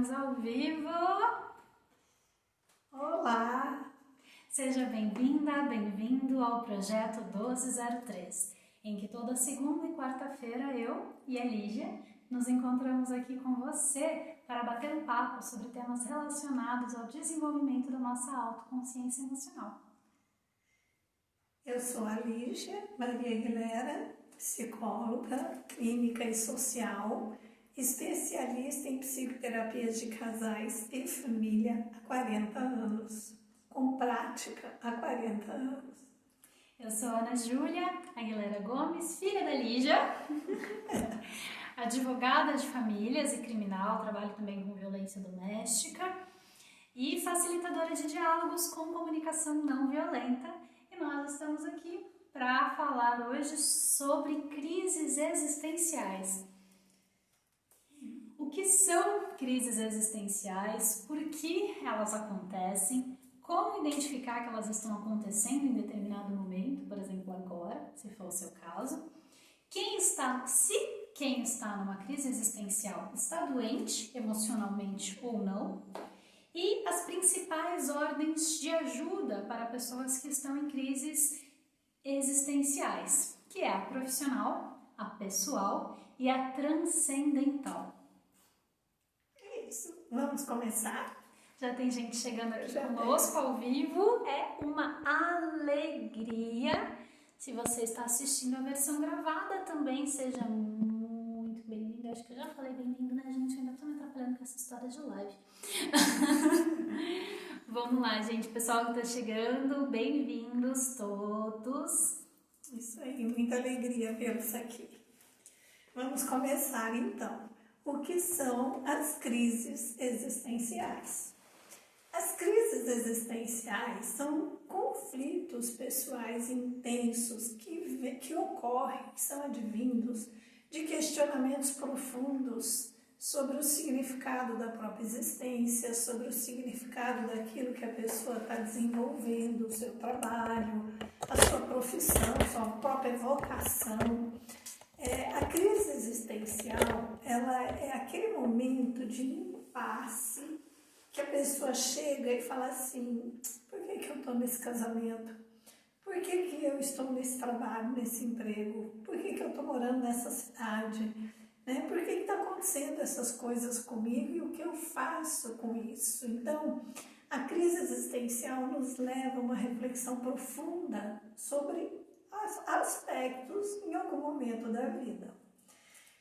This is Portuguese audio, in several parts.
Estamos ao vivo! Olá! Seja bem-vinda, bem-vindo ao Projeto 1203, em que toda segunda e quarta-feira eu e a Lígia nos encontramos aqui com você para bater um papo sobre temas relacionados ao desenvolvimento da nossa autoconsciência emocional. Eu sou a Lígia Maria Aguilera, psicóloga, clínica e social, especialista em psicoterapias de casais e família há 40 anos, com prática há 40 anos. Eu sou Ana Júlia Aguilera Gomes, filha da Lígia, advogada de famílias e criminal, trabalho também com violência doméstica e facilitadora de diálogos com comunicação não violenta. E nós estamos aqui para falar hoje sobre crises existenciais. O que são crises existenciais? Por que elas acontecem? Como identificar que elas estão acontecendo em determinado momento, por exemplo agora, se for o seu caso? Quem está numa crise existencial está doente emocionalmente ou não? E as principais ordens de ajuda para pessoas que estão em crises existenciais, que é a profissional, a pessoal e a transcendental. É isso, vamos começar? Já tem gente chegando aqui conosco ao vivo, é uma alegria. Se você está assistindo a versão gravada também, seja muito bem-vindo. Acho que eu já falei bem-vindo, né, gente? Eu ainda estou me atrapalhando com essa história de live. Vamos lá, gente. Pessoal que está chegando, bem-vindos todos. Isso aí, muita alegria vê-los aqui. Vamos começar então. O que são as crises existenciais? As crises existenciais são conflitos pessoais intensos que ocorrem, que são advindos de questionamentos profundos sobre o significado da própria existência, sobre o significado daquilo que a pessoa está desenvolvendo, o seu trabalho, a sua profissão, a sua própria vocação. A crise existencial, ela é aquele momento de impasse que a pessoa chega e fala assim: por que eu estou nesse casamento? Por que eu estou nesse trabalho, nesse emprego? Por que eu estou morando nessa cidade? Né? Por que está acontecendo essas coisas comigo e o que eu faço com isso? Então, a crise existencial nos leva a uma reflexão profunda sobre aspectos em algum momento da vida.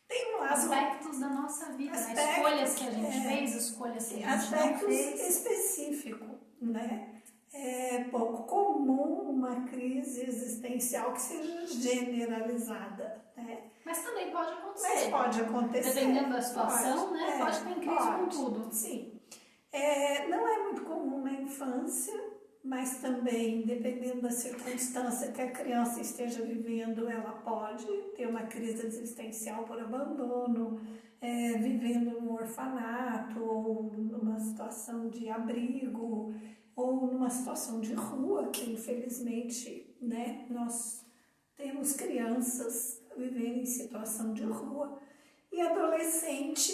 Tem um lado, aspectos da nossa vida, escolhas que a gente fez, escolhas que a gente não fez. Específico, né? É pouco comum uma crise existencial que seja generalizada, né? Mas também pode acontecer. Mas pode acontecer. Dependendo da situação, né? Pode estar em crise com tudo. Sim. Não é muito comum na infância, mas também, dependendo da circunstância que a criança esteja vivendo, ela pode ter uma crise existencial por abandono, vivendo num orfanato, ou numa situação de abrigo, ou numa situação de rua, que infelizmente, né, nós temos crianças vivendo em situação de rua. E adolescente,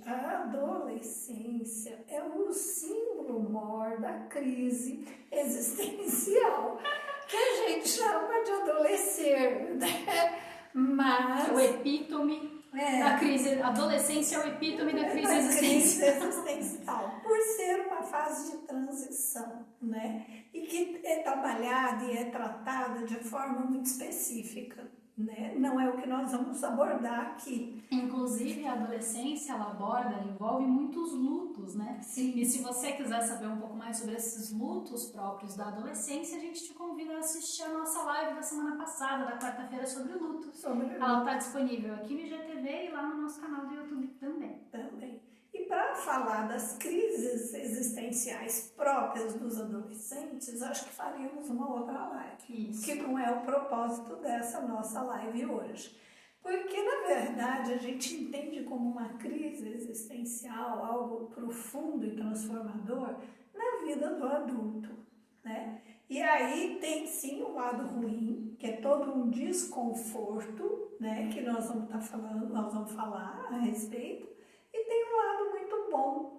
a adolescência é o símbolo maior da crise existencial, que a gente chama de adolescer, né? Mas o epítome da crise, a adolescência é o epítome da crise existencial, por ser uma fase de transição, né? E que é trabalhada e é tratada de forma muito específica. Né? Não é o que nós vamos abordar aqui. Inclusive, a adolescência, ela envolve muitos lutos, né? Sim. E se você quiser saber um pouco mais sobre esses lutos próprios da adolescência, a gente te convida a assistir a nossa live da semana passada, da quarta-feira, sobre o luto. Ela está disponível aqui no IGTV e lá no nosso canal do YouTube também. E para falar das crises existenciais próprias dos adolescentes, acho que faríamos uma outra live. Isso. Que não é o propósito dessa nossa live hoje. Porque, na verdade, a gente entende como uma crise existencial, algo profundo e transformador na vida do adulto, né? E aí tem sim um lado ruim, que é todo um desconforto, né? Que nós vamos falar a respeito.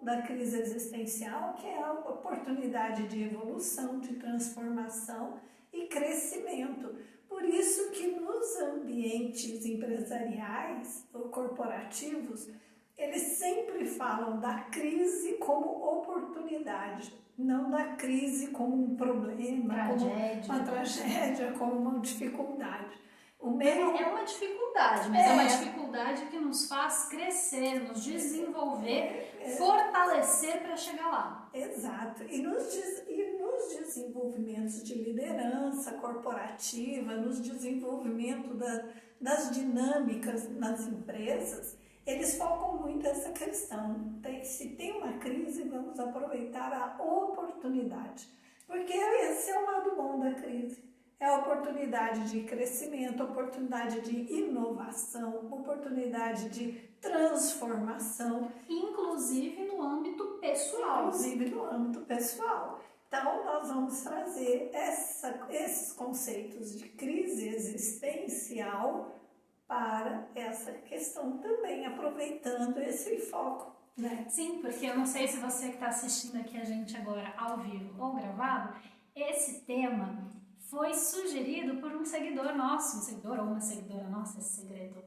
da crise existencial, que é a oportunidade de evolução, de transformação e crescimento. Por isso que nos ambientes empresariais ou corporativos, eles sempre falam da crise como oportunidade, não da crise como um problema, Tragédia. como uma tragédia, como uma dificuldade. É uma dificuldade, mas é uma dificuldade que nos faz crescer, nos desenvolver, fortalecer para chegar lá. Exato. E nos desenvolvimentos de liderança corporativa, nos desenvolvimento das dinâmicas nas empresas, eles focam muito essa questão. Se tem uma crise, vamos aproveitar a oportunidade. Porque esse é o lado bom da crise. É a oportunidade de crescimento, oportunidade de inovação, oportunidade de transformação. Inclusive no âmbito pessoal. Inclusive no âmbito pessoal. Então, nós vamos trazer esses conceitos de crise existencial para essa questão também, aproveitando esse foco, né? Sim, porque eu não sei se você que está assistindo aqui a gente agora ao vivo ou gravado, esse tema foi sugerido por um seguidor nosso, um seguidor ou uma seguidora nossa, esse segredo.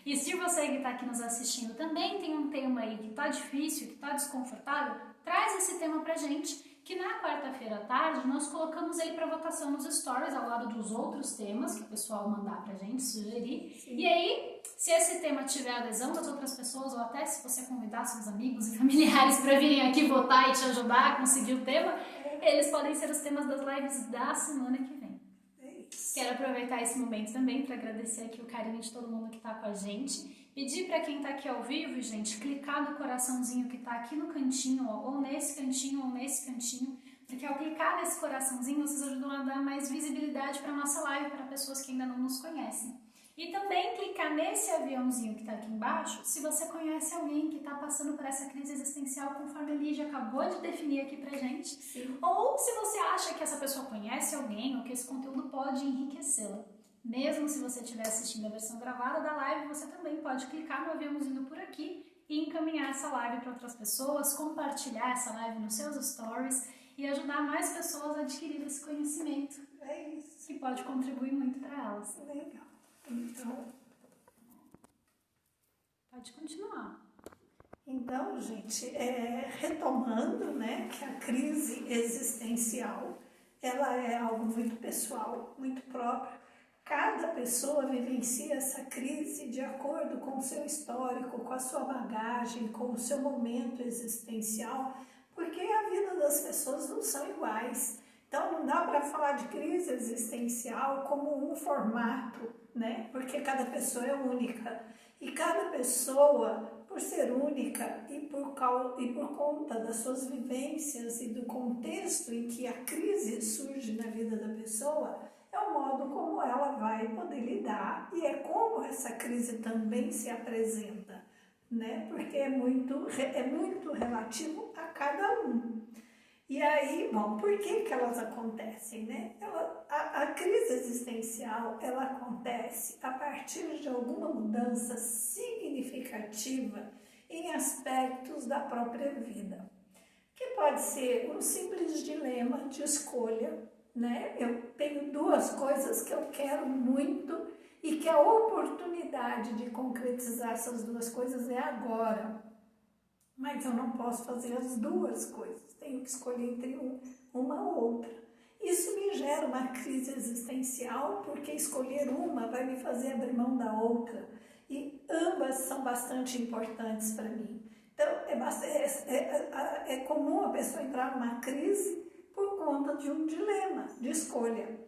E se você que está aqui nos assistindo também tem um tema aí que está difícil, que está desconfortável, traz esse tema pra gente, que na quarta-feira à tarde nós colocamos ele para votação nos stories, ao lado dos outros temas que o pessoal mandar pra gente, sugerir. Sim. E aí, se esse tema tiver adesão das outras pessoas, ou até se você convidar seus amigos e familiares para virem aqui votar e te ajudar a conseguir o tema, eles podem ser os temas das lives da semana que vem. Quero aproveitar esse momento também para agradecer aqui o carinho de todo mundo que está com a gente. Pedir para quem está aqui ao vivo, gente, clicar no coraçãozinho que está aqui no cantinho, ó, ou nesse cantinho, porque ao clicar nesse coraçãozinho, vocês ajudam a dar mais visibilidade para a nossa live, para pessoas que ainda não nos conhecem. E também clicar nesse aviãozinho que está aqui embaixo, se você conhece alguém que está passando por essa crise existencial, conforme a Lígia acabou de definir aqui pra gente. Sim. Ou se você acha que essa pessoa conhece alguém ou que esse conteúdo pode enriquecê-la. Mesmo se você estiver assistindo a versão gravada da live, você também pode clicar no aviãozinho por aqui e encaminhar essa live para outras pessoas, compartilhar essa live nos seus stories e ajudar mais pessoas a adquirir esse conhecimento. É isso. Que pode contribuir muito para elas. Legal. Então, pode continuar. Então, gente, retomando, né, que a crise existencial, ela é algo muito pessoal, muito próprio. Cada pessoa vivencia essa crise de acordo com o seu histórico, com a sua bagagem, com o seu momento existencial, porque a vida das pessoas não são iguais. Então, não dá para falar de crise existencial como um formato, né? Porque cada pessoa é única. E cada pessoa, por ser única e por conta das suas vivências e do contexto em que a crise surge na vida da pessoa, é o modo como ela vai poder lidar e é como essa crise também se apresenta, né? Porque é muito relativo a cada um. E aí, bom, por que elas acontecem, né? A crise existencial, ela acontece a partir de alguma mudança significativa em aspectos da própria vida, que pode ser um simples dilema de escolha, né? Eu tenho duas coisas que eu quero muito e que a oportunidade de concretizar essas duas coisas é agora, mas eu não posso fazer as duas coisas, tenho que escolher entre uma ou outra. Isso me gera uma crise existencial, porque escolher uma vai me fazer abrir mão da outra, e ambas são bastante importantes para mim. Então, é comum a pessoa entrar numa crise por conta de um dilema de escolha.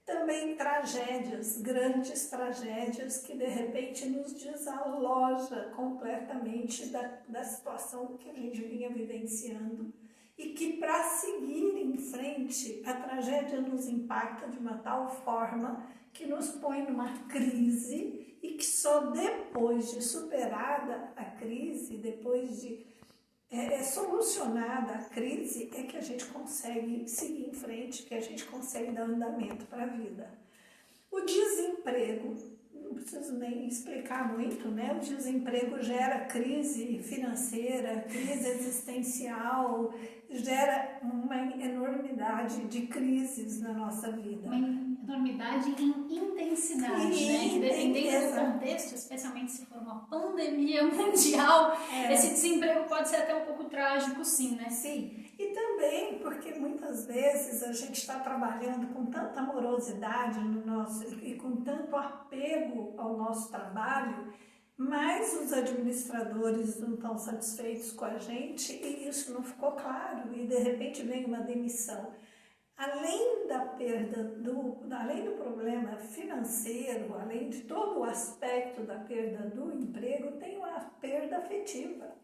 Também tragédias, grandes tragédias que de repente nos desaloja completamente da situação que a gente vinha vivenciando e que para seguir em frente a tragédia nos impacta de uma tal forma que nos põe numa crise e que só depois de superada a crise, depois de solucionada a crise, é que a gente consegue seguir em frente, que a gente consegue dar andamento para a vida. O desemprego, não preciso nem explicar muito, né? O desemprego gera crise financeira, crise existencial, gera uma enormidade de crises na nossa vida. Uma enormidade em intensidade, né? Que dependendo do contexto, especialmente se for uma pandemia mundial, esse desemprego pode ser até um pouco trágico, sim, né? Sim. E também porque muitas vezes a gente está trabalhando com tanta amorosidade no nosso, e com tanto apego ao nosso trabalho, mas os administradores não estão satisfeitos com a gente e isso não ficou claro e de repente vem uma demissão. Além da perda, além do problema financeiro, além de todo o aspecto da perda do emprego, tem a perda afetiva.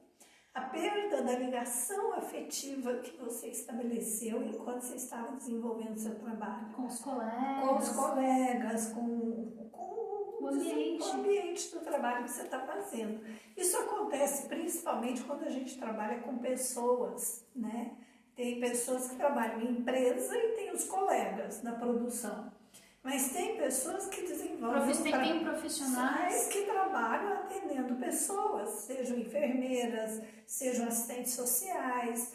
A perda da ligação afetiva que você estabeleceu enquanto você estava desenvolvendo seu trabalho. Com os colegas. Com os colegas, com o ambiente do trabalho que você está fazendo. Isso acontece principalmente quando a gente trabalha com pessoas, né? Tem pessoas que trabalham em empresa e tem os colegas na produção. Mas tem pessoas que desenvolvem... Tem profissionais que trabalham atendendo pessoas, sejam enfermeiras, sejam assistentes sociais,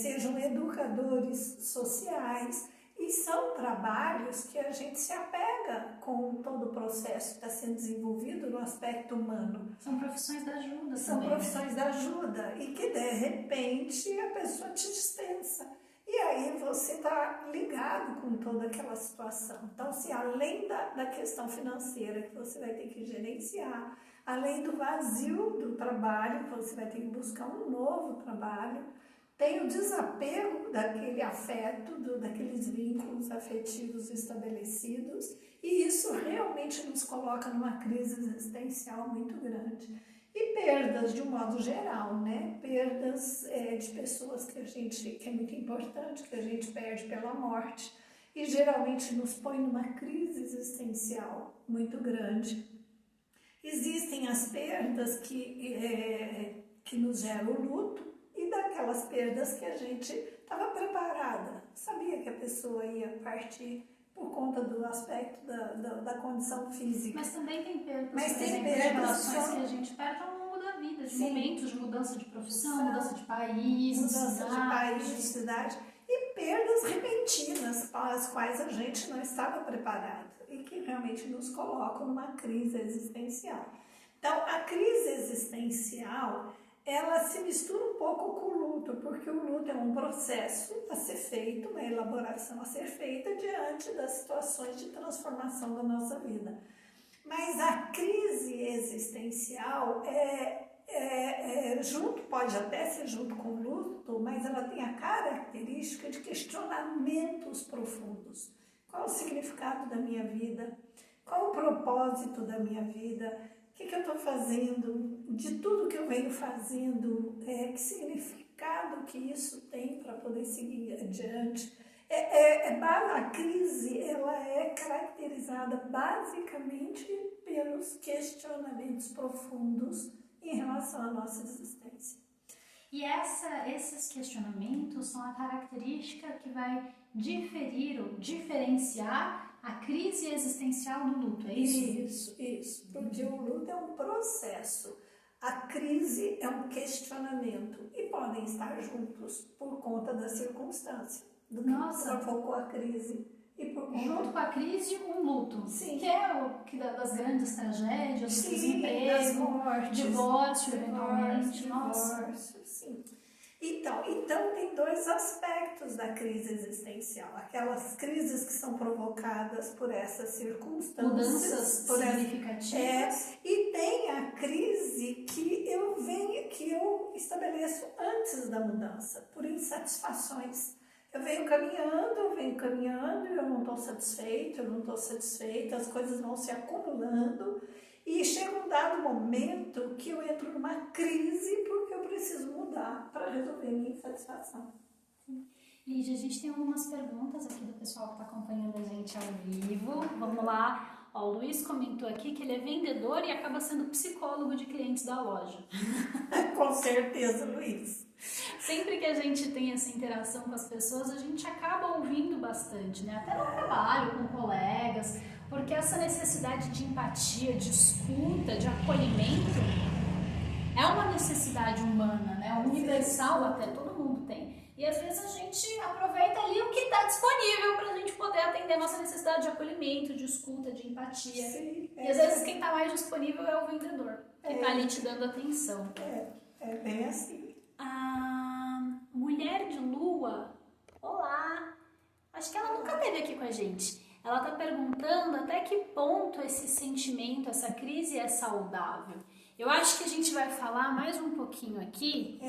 sejam educadores sociais. E são trabalhos que a gente se apega com todo o processo que está sendo desenvolvido no aspecto humano. São profissões da ajuda. São profissões da ajuda e que, de repente, a pessoa te dispensa. E aí você está ligado com toda aquela situação. Então, se além da questão financeira que você vai ter que gerenciar, além do vazio do trabalho, você vai ter que buscar um novo trabalho, tem o desapego daquele afeto, daqueles vínculos afetivos estabelecidos, e isso realmente nos coloca numa crise existencial muito grande. E perdas de um modo geral, né? Perdas de pessoas que é muito importante, que a gente perde pela morte, e geralmente nos põe numa crise existencial muito grande. Existem as perdas que nos geram o luto, e daquelas perdas que a gente estava preparada, sabia que a pessoa ia partir por conta do aspecto da condição física. Mas também tem perdas, de relações que a gente perde ao longo da vida, de momentos de mudança de profissão, mudança de país, cidade, e perdas repentinas para as quais a gente não estava preparado e que realmente nos colocam numa crise existencial. Então, a crise existencial, ela se mistura um pouco com o luto, porque o luto é um processo a ser feito, uma elaboração a ser feita diante das situações de transformação da nossa vida. Mas a crise existencial pode até ser junto com o luto, mas ela tem a característica de questionamentos profundos. Qual o significado da minha vida? Qual o propósito da minha vida? O que eu estou fazendo? De tudo que eu venho fazendo, que significado que isso tem para poder seguir adiante? A crise ela é caracterizada basicamente pelos questionamentos profundos em relação à nossa existência. E esses questionamentos são a característica que vai diferir ou diferenciar a crise existencial do luto, é isso? Isso. Porque o luto é um processo. A crise é um questionamento e podem estar juntos por conta da circunstância do que provocou a crise. E por conta... Junto com a crise, um luto. Sim. Que é o que das grandes tragédias, sim, do desemprego, das mortes, divórcio, eventualmente. Divórcio, sim. Então tem dois aspectos da crise existencial. Aquelas crises que são provocadas por essas circunstâncias. Mudanças significativas. E tem a crise que eu estabeleço antes da mudança, por insatisfações. Eu venho caminhando e eu não estou satisfeita, as coisas vão se acumulando e chega um dado momento que eu entro numa crise porque eu preciso mudar para resolver minha insatisfação. Lígia, a gente tem algumas perguntas aqui do pessoal que está acompanhando a gente ao vivo. Vamos lá. O Luiz comentou aqui que ele é vendedor e acaba sendo psicólogo de clientes da loja. Com certeza, Luiz. Sempre que a gente tem essa interação com as pessoas, a gente acaba ouvindo bastante, né? Até no trabalho, com colegas. porque essa necessidade de empatia, de escuta, de acolhimento é uma necessidade humana, né? Universal até, todo mundo tem. E às vezes a gente aproveita ali o que está disponível para a gente poder atender a nossa necessidade de acolhimento, de escuta, de empatia. Sim, e às vezes quem está mais disponível é o vendedor, que está ali te dando atenção. É bem assim. A mulher de lua, olá! Acho que ela nunca esteve aqui com a gente. Ela está perguntando até que ponto esse sentimento, essa crise é saudável. Eu acho que a gente vai falar mais um pouquinho aqui,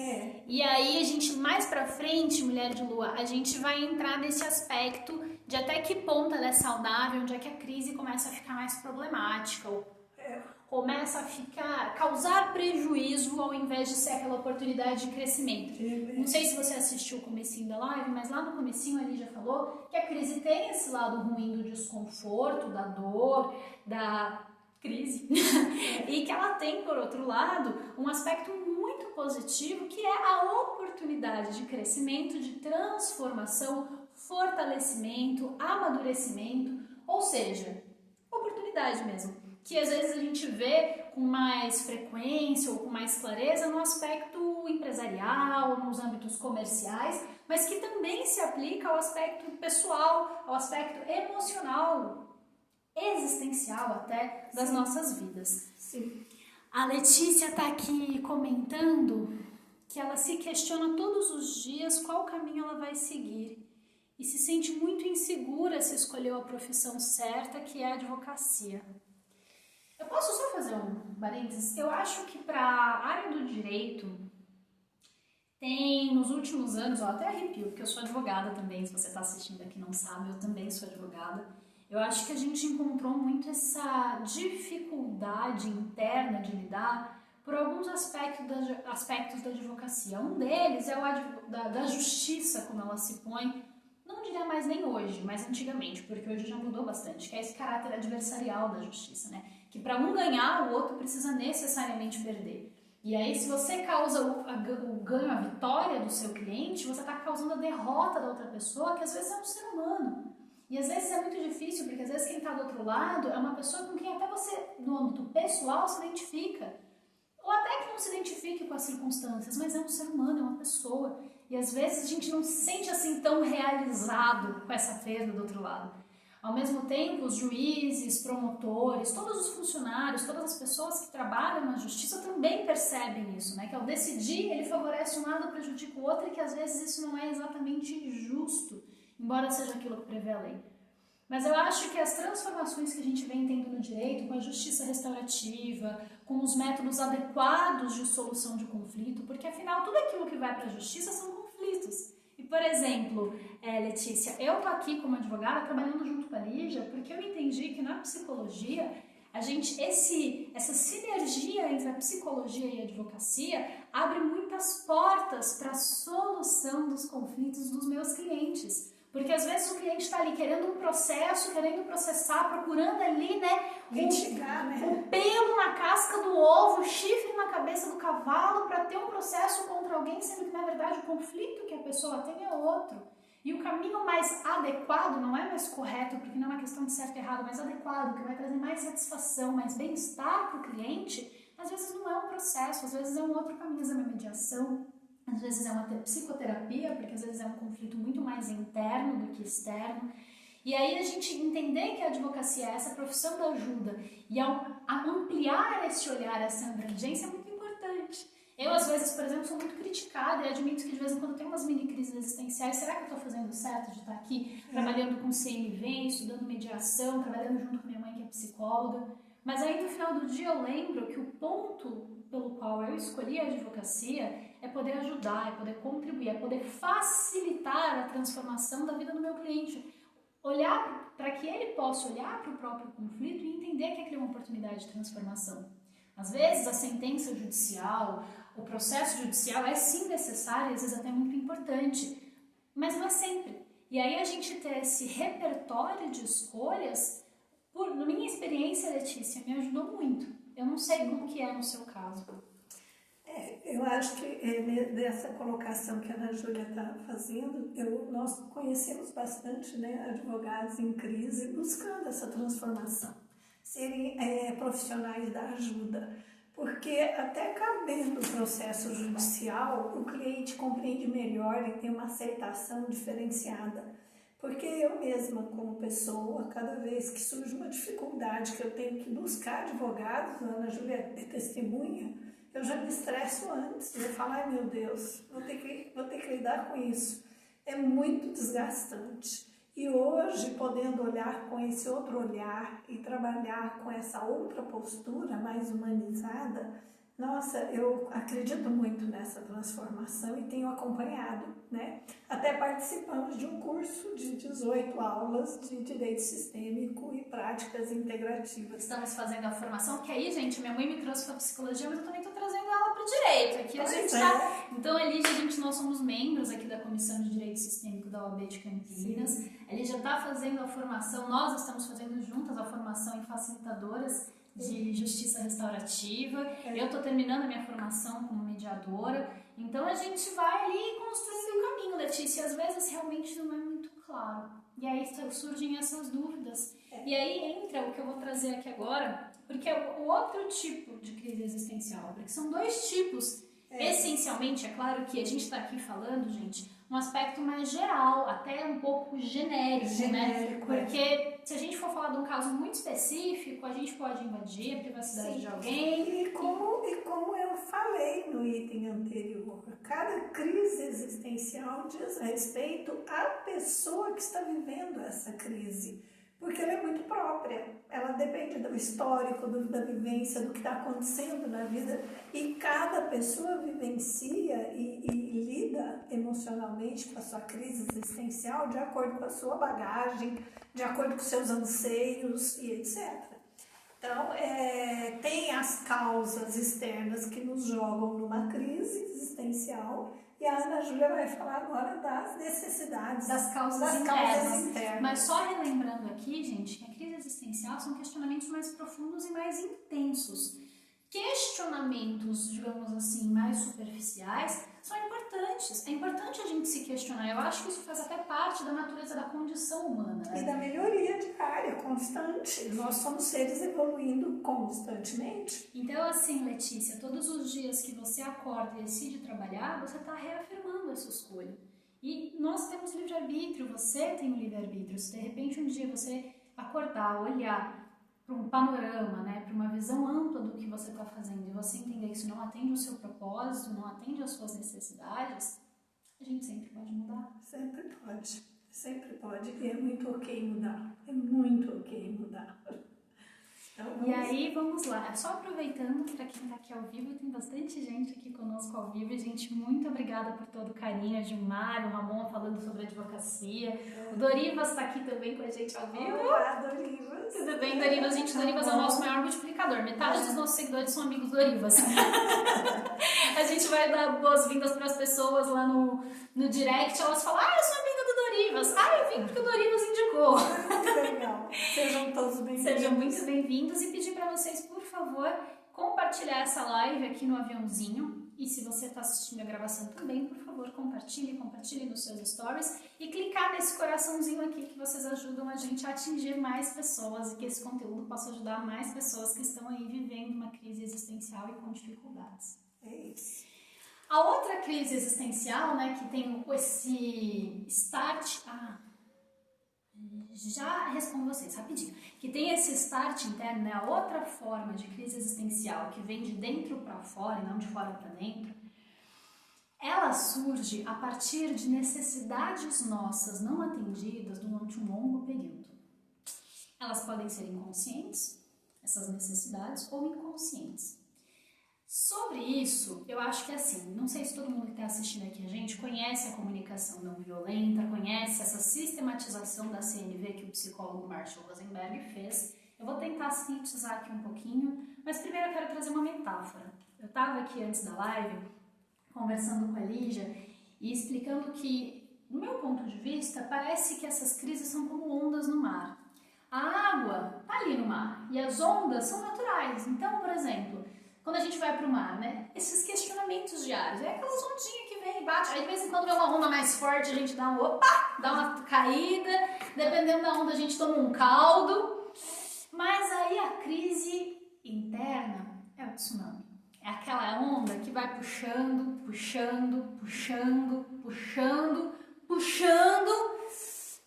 e aí a gente, mais pra frente, mulher de lua, a gente vai entrar nesse aspecto de até que ponto ela é saudável, onde é que a crise começa a ficar mais problemática, ou começa a causar prejuízo ao invés de ser aquela oportunidade de crescimento. Não sei se você assistiu o comecinho da live, mas lá no comecinho a Lígia falou que a crise tem esse lado ruim do desconforto, da dor, da crise, e que ela tem, por outro lado, um aspecto muito positivo, que é a oportunidade de crescimento, de transformação, fortalecimento, amadurecimento, ou seja, oportunidade mesmo, que às vezes a gente vê com mais frequência ou com mais clareza no aspecto empresarial, nos âmbitos comerciais, mas que também se aplica ao aspecto pessoal, ao aspecto emocional, existencial até das nossas vidas. Sim. A Letícia está aqui comentando que ela se questiona todos os dias qual caminho ela vai seguir e se sente muito insegura se escolheu a profissão certa, que é a advocacia. Eu posso só fazer um parênteses? Eu acho que para a área do direito tem, nos últimos anos, eu até arrepio, porque eu sou advogada também, se você está assistindo aqui e não sabe, eu também sou advogada. Eu acho que a gente encontrou muito essa dificuldade interna de lidar por alguns aspectos da advocacia. Um deles é o da justiça, como ela se põe, não diria mais nem hoje, mas antigamente, porque hoje já mudou bastante, que é esse caráter adversarial da justiça, né? Que para um ganhar, o outro precisa necessariamente perder. E aí, se você causa o ganho, a vitória do seu cliente, você está causando a derrota da outra pessoa, que às vezes é um ser humano. E às vezes é muito difícil, porque às vezes quem está do outro lado é uma pessoa com quem até você, no âmbito pessoal, se identifica. Ou até que não se identifique com as circunstâncias, mas é um ser humano, é uma pessoa. E às vezes a gente não se sente assim tão realizado com essa perda do outro lado. Ao mesmo tempo, os juízes, promotores, todos os funcionários, todas as pessoas que trabalham na justiça também percebem isso, né? Que ao decidir, ele favorece um lado, prejudica o outro, e que às vezes isso não é exatamente justo, embora seja aquilo que prevê a lei. Mas eu acho que as transformações que a gente vem tendo no direito, com a justiça restaurativa, com os métodos adequados de solução de conflito, porque afinal tudo aquilo que vai para a justiça são conflitos. E, por exemplo, Letícia, eu tô aqui como advogada trabalhando junto com a Lígia porque eu entendi que na psicologia, essa sinergia entre a psicologia e a advocacia abre muitas portas para a solução dos conflitos dos meus clientes. Porque às vezes o cliente está ali querendo um processo, querendo processar, procurando ali, né, litigar, né? O pelo na casca do ovo, o chifre na cabeça do cavalo para ter um processo contra alguém, sendo que na verdade o conflito que a pessoa tem é outro. E o caminho mais adequado, não é mais correto, porque não é uma questão de certo e errado, mas adequado, que vai trazer mais satisfação, mais bem-estar para o cliente, às vezes não é um processo, às vezes é um outro caminho, às vezes é uma mediação, às vezes é uma psicoterapia, porque às vezes é um conflito muito mais interno do que externo. E aí a gente entender que a advocacia é essa profissão da ajuda e ao ampliar esse olhar, essa abrangência é muito importante. Eu, às vezes, por exemplo, sou muito criticada e admito que de vez em quando tem umas mini crises existenciais. Será que eu estou fazendo certo de estar aqui trabalhando com CNV, estudando mediação, trabalhando junto com minha mãe que é psicóloga? Mas aí no final do dia eu lembro que o ponto pelo qual eu escolhi a advocacia é poder ajudar, é poder contribuir, é poder facilitar a transformação da vida do meu cliente. Olhar para que ele possa olhar para o próprio conflito e entender que aquilo é uma oportunidade de transformação. Às vezes a sentença judicial, o processo judicial é sim necessário, às vezes até muito importante, mas não é sempre. E aí a gente ter esse repertório de escolhas, na minha experiência, Letícia, me ajudou muito. Eu não sei como que é no seu caso. Eu acho que dessa colocação que a Ana Júlia está fazendo, nós conhecemos bastante, né, advogados em crise buscando essa transformação, serem profissionais da ajuda, porque até cabendo o processo judicial, o cliente compreende melhor e tem uma aceitação diferenciada. Porque eu mesma, como pessoa, cada vez que surge uma dificuldade que eu tenho que buscar advogados, a Ana Júlia é testemunha, eu já me estresso antes. Eu falo, ai meu Deus, vou ter que lidar com isso. É muito desgastante. E hoje, podendo olhar com esse outro olhar e trabalhar com essa outra postura mais humanizada, nossa, eu acredito muito nessa transformação e tenho acompanhado, né? Até participamos de um curso de 18 aulas de direito sistêmico e práticas integrativas. Estamos fazendo a formação, que aí, gente, minha mãe me trouxe para psicologia, mas eu também estou trazendo ela para o direito. Aqui a gente tá... Então, a Lígia, nós somos membros aqui da Comissão de Direito Sistêmico da OAB de Campinas. Sim. A Lígia está fazendo a formação, nós estamos fazendo juntas a formação em facilitadoras de justiça restaurativa. Eu estou terminando a minha formação como mediadora. Então a gente vai ali construindo um caminho, Letícia, e às vezes realmente não é muito claro. E aí surgem essas dúvidas. E aí entra o que eu vou trazer aqui agora, porque é o outro tipo de crise existencial, porque são dois tipos. Essencialmente, é claro que a gente está aqui falando, gente, um aspecto mais geral, até um pouco genérico, né? Porque se a gente for falar de um caso muito específico, a gente pode invadir a privacidade de alguém. E como eu falei no item anterior, cada crise existencial diz respeito à pessoa que está vivendo essa crise. Porque ela é muito própria, ela depende do histórico, da vivência, do que está acontecendo na vida, e cada pessoa vivencia e lida emocionalmente com a sua crise existencial de acordo com a sua bagagem, de acordo com seus anseios e etc. Então, tem as causas externas que nos jogam numa crise existencial. E a Ana Júlia vai falar agora das necessidades, das causas internas. Mas só relembrando aqui, gente, que a crise existencial são questionamentos mais profundos e mais intensos. Questionamentos, digamos assim, mais superficiais são importantes. É importante a gente se questionar. Eu acho que isso faz até parte da natureza da condição humana, né? E da melhoria diária, constante. Nós somos seres evoluindo constantemente. Então, assim, Letícia, todos os dias que você acorda e decide trabalhar, você está reafirmando essa escolha. E nós temos livre-arbítrio, você tem o livre-arbítrio. Se de repente um dia você acordar, olhar para um panorama, né, para uma visão ampla do que você está fazendo e você entender que isso não atende ao seu propósito, não atende às suas necessidades, a gente sempre pode mudar. Sempre pode, sempre pode. E é muito ok mudar, é muito ok mudar. Então, e aí, vamos lá. Só aproveitando, para quem está aqui ao vivo, tem bastante gente aqui conosco ao vivo. E, gente, muito obrigada por todo o carinho. A Gilmar, o Ramon falando sobre advocacia. O Dorivas está aqui também com a gente ao vivo. Olá, Dorivas. Tudo bem, Dorivas? Gente, Dorivas é o nosso maior multiplicador. Metade dos nossos seguidores são amigos Dorivas. A gente vai dar boas-vindas para as pessoas lá no direct. Elas falam, eu sou amiga do Dorivas. Eu vim porque o Dorivas indicou. Muito legal. Sejam todos bem-vindos. Sejam muito bem-vindos e pedir para vocês, por favor, compartilhar essa live aqui no aviãozinho. E se você está assistindo a gravação também, por favor, compartilhe nos seus stories e clicar nesse coraçãozinho aqui que vocês ajudam a gente a atingir mais pessoas e que esse conteúdo possa ajudar mais pessoas que estão aí vivendo uma crise existencial e com dificuldades. É isso. A outra crise existencial, né, que tem esse start... já respondo vocês rapidinho. Que tem esse start interno, né, a outra forma de crise existencial que vem de dentro para fora e não de fora para dentro, ela surge a partir de necessidades nossas não atendidas durante um longo período. Elas podem ser inconscientes, essas necessidades, ou inconscientes. Sobre isso, eu acho que é assim, não sei se todo mundo que está assistindo aqui a gente conhece a comunicação não violenta, conhece essa sistematização da CNV que o psicólogo Marshall Rosenberg fez. Eu vou tentar sintetizar aqui um pouquinho, mas primeiro eu quero trazer uma metáfora. Eu estava aqui antes da live, conversando com a Lígia e explicando que, do meu ponto de vista, parece que essas crises são como ondas no mar. A água está ali no mar e as ondas são naturais. Então, por exemplo, quando a gente vai pro mar, né? Esses questionamentos diários, é aquelas ondinhas que vem e bate, aí de vez em quando vem uma onda mais forte, a gente dá uma caída, dependendo da onda a gente toma um caldo, mas aí a crise interna é o tsunami. É aquela onda que vai puxando, puxando, puxando, puxando, puxando,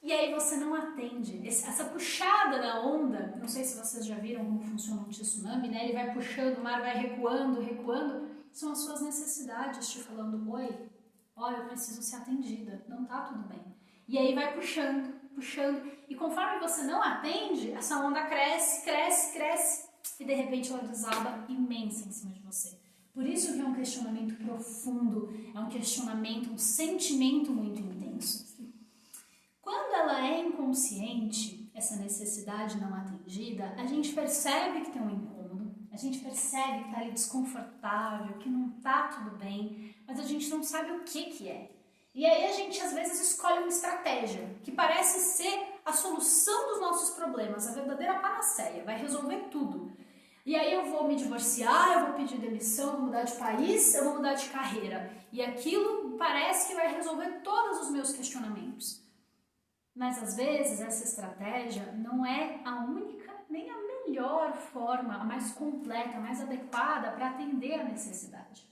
e aí você não atende. Essa puxada da onda, não sei se vocês já viram como funciona um tsunami, né? Ele vai puxando, o mar vai recuando, recuando, são as suas necessidades te falando, oi, ó, eu preciso ser atendida, não tá tudo bem. E aí vai puxando, puxando, e conforme você não atende, essa onda cresce, cresce, cresce, e de repente ela desaba imensa em cima de você. Por isso que é um questionamento profundo, é um questionamento, um sentimento muito intenso. Quando ela é inconsciente, essa necessidade não atendida, a gente percebe que tem um incômodo, a gente percebe que está ali desconfortável, que não está tudo bem, mas a gente não sabe o que é. E aí a gente às vezes escolhe uma estratégia que parece ser a solução dos nossos problemas, a verdadeira panaceia, vai resolver tudo. E aí eu vou me divorciar, eu vou pedir demissão, eu vou mudar de país, eu vou mudar de carreira. E aquilo parece que vai resolver todos os meus questionamentos. Mas às vezes essa estratégia não é a única nem a melhor forma, a mais completa, a mais adequada para atender a necessidade.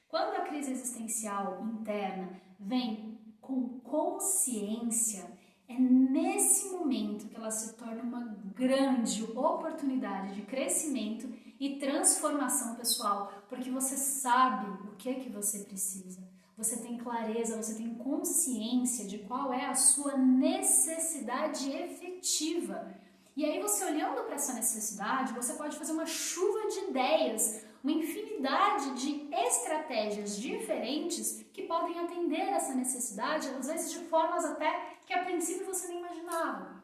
Quando a crise existencial interna vem com consciência, é nesse momento que ela se torna uma grande oportunidade de crescimento e transformação pessoal, porque você sabe o que você precisa. Você tem clareza, você tem consciência de qual é a sua necessidade efetiva. E aí você olhando para essa necessidade, você pode fazer uma chuva de ideias, uma infinidade de estratégias diferentes que podem atender essa necessidade, às vezes de formas até que a princípio você nem imaginava.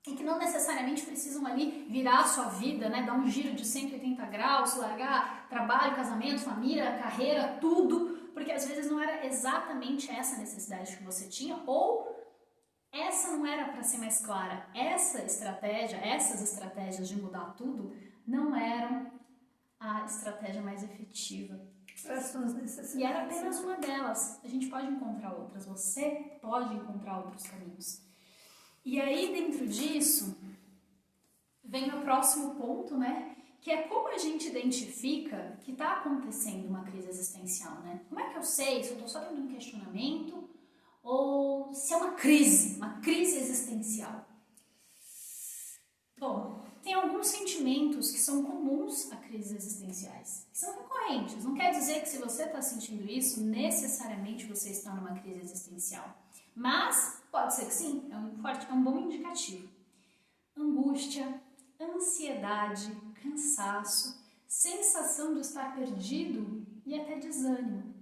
E que não necessariamente precisam ali virar a sua vida, né? Dar um giro de 180 graus, largar trabalho, casamento, família, carreira, tudo, porque às vezes não era exatamente essa necessidade que você tinha, ou essa não era para ser mais clara. Essas estratégias de mudar tudo não eram a estratégia mais efetiva. Para as suas necessidades. E era apenas uma delas. A gente pode encontrar outras, você pode encontrar outros caminhos. E aí, dentro disso, vem o próximo ponto, né? Que é como a gente identifica que está acontecendo uma crise existencial, né? Como é que eu sei se eu estou só tendo um questionamento ou se é uma crise existencial? Bom, tem alguns sentimentos que são comuns a crises existenciais, que são recorrentes. Não quer dizer que se você está sentindo isso, necessariamente você está numa crise existencial. Mas pode ser que sim, é um bom indicativo. Angústia, ansiedade, cansaço, sensação de estar perdido e até desânimo.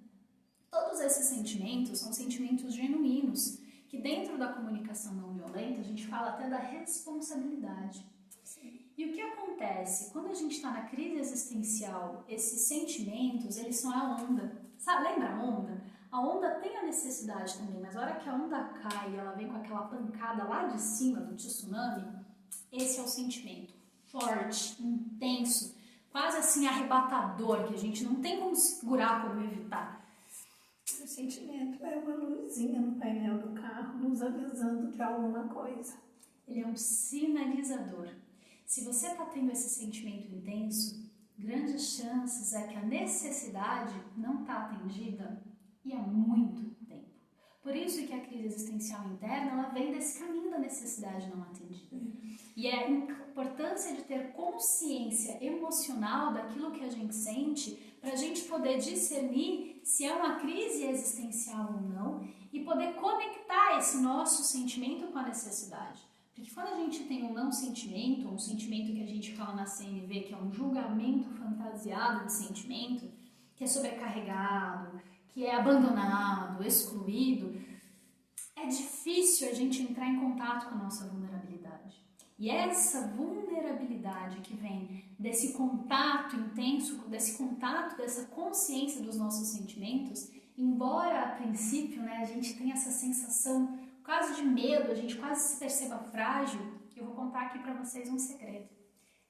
Todos esses sentimentos são sentimentos genuínos, que dentro da comunicação não violenta a gente fala até da responsabilidade. Sim. E o que acontece? Quando a gente está na crise existencial, esses sentimentos, eles são a onda. Sabe, lembra a onda? A onda tem a necessidade também, mas a hora que a onda cai e ela vem com aquela pancada lá de cima do tsunami, esse é o sentimento forte, intenso, quase assim arrebatador, que a gente não tem como segurar, como evitar. O sentimento é uma luzinha no painel do carro nos avisando de alguma coisa. Ele é um sinalizador. Se você está tendo esse sentimento intenso, grandes chances é que a necessidade não está atendida e há muito tempo. Por isso que a crise existencial interna ela vem desse caminho da necessidade não atendida. E é a importância de ter consciência emocional daquilo que a gente sente para a gente poder discernir se é uma crise existencial ou não e poder conectar esse nosso sentimento com a necessidade. Porque quando a gente tem um não sentimento, um sentimento que a gente fala na CNV, que é um julgamento fantasiado de sentimento, que é sobrecarregado, que é abandonado, excluído, é difícil a gente entrar em contato com a nossa vulnerabilidade. E essa vulnerabilidade que vem desse contato intenso, desse contato, dessa consciência dos nossos sentimentos, embora a princípio, né, a gente tenha essa sensação quase de medo, a gente quase se perceba frágil, eu vou contar aqui para vocês um segredo.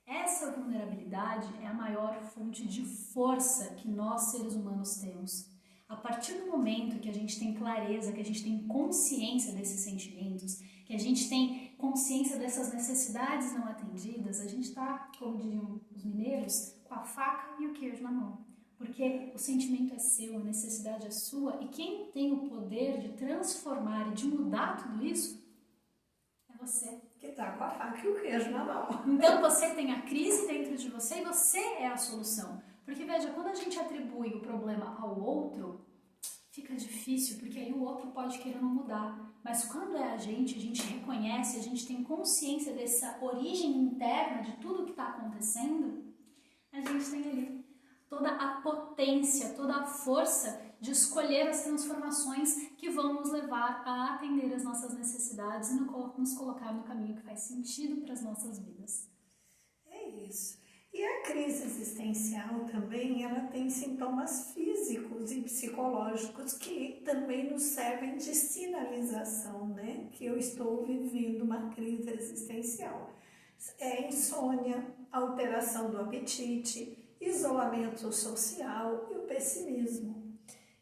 Essa vulnerabilidade é a maior fonte de força que nós, seres humanos, temos. A partir do momento que a gente tem clareza, que a gente tem consciência desses sentimentos, que a gente tem consciência dessas necessidades não atendidas, a gente está, como diriam os mineiros, com a faca e o queijo na mão. Porque o sentimento é seu, a necessidade é sua, e quem tem o poder de transformar e de mudar tudo isso é você. Que tá com a faca e o queijo na mão. Então você tem a crise dentro de você e você é a solução. Porque veja, quando a gente atribui o problema ao outro, fica difícil, porque aí o outro pode querer não mudar. Mas quando é a gente reconhece, a gente tem consciência dessa origem interna de tudo que está acontecendo, a gente tem ali toda a potência, toda a força de escolher as transformações que vão nos levar a atender as nossas necessidades e nos colocar no caminho que faz sentido para as nossas vidas. É isso. E a crise existencial também, ela tem sintomas físicos e psicológicos que também nos servem de sinalização, né? Que eu estou vivendo uma crise existencial. É insônia, alteração do apetite, isolamento social e o pessimismo.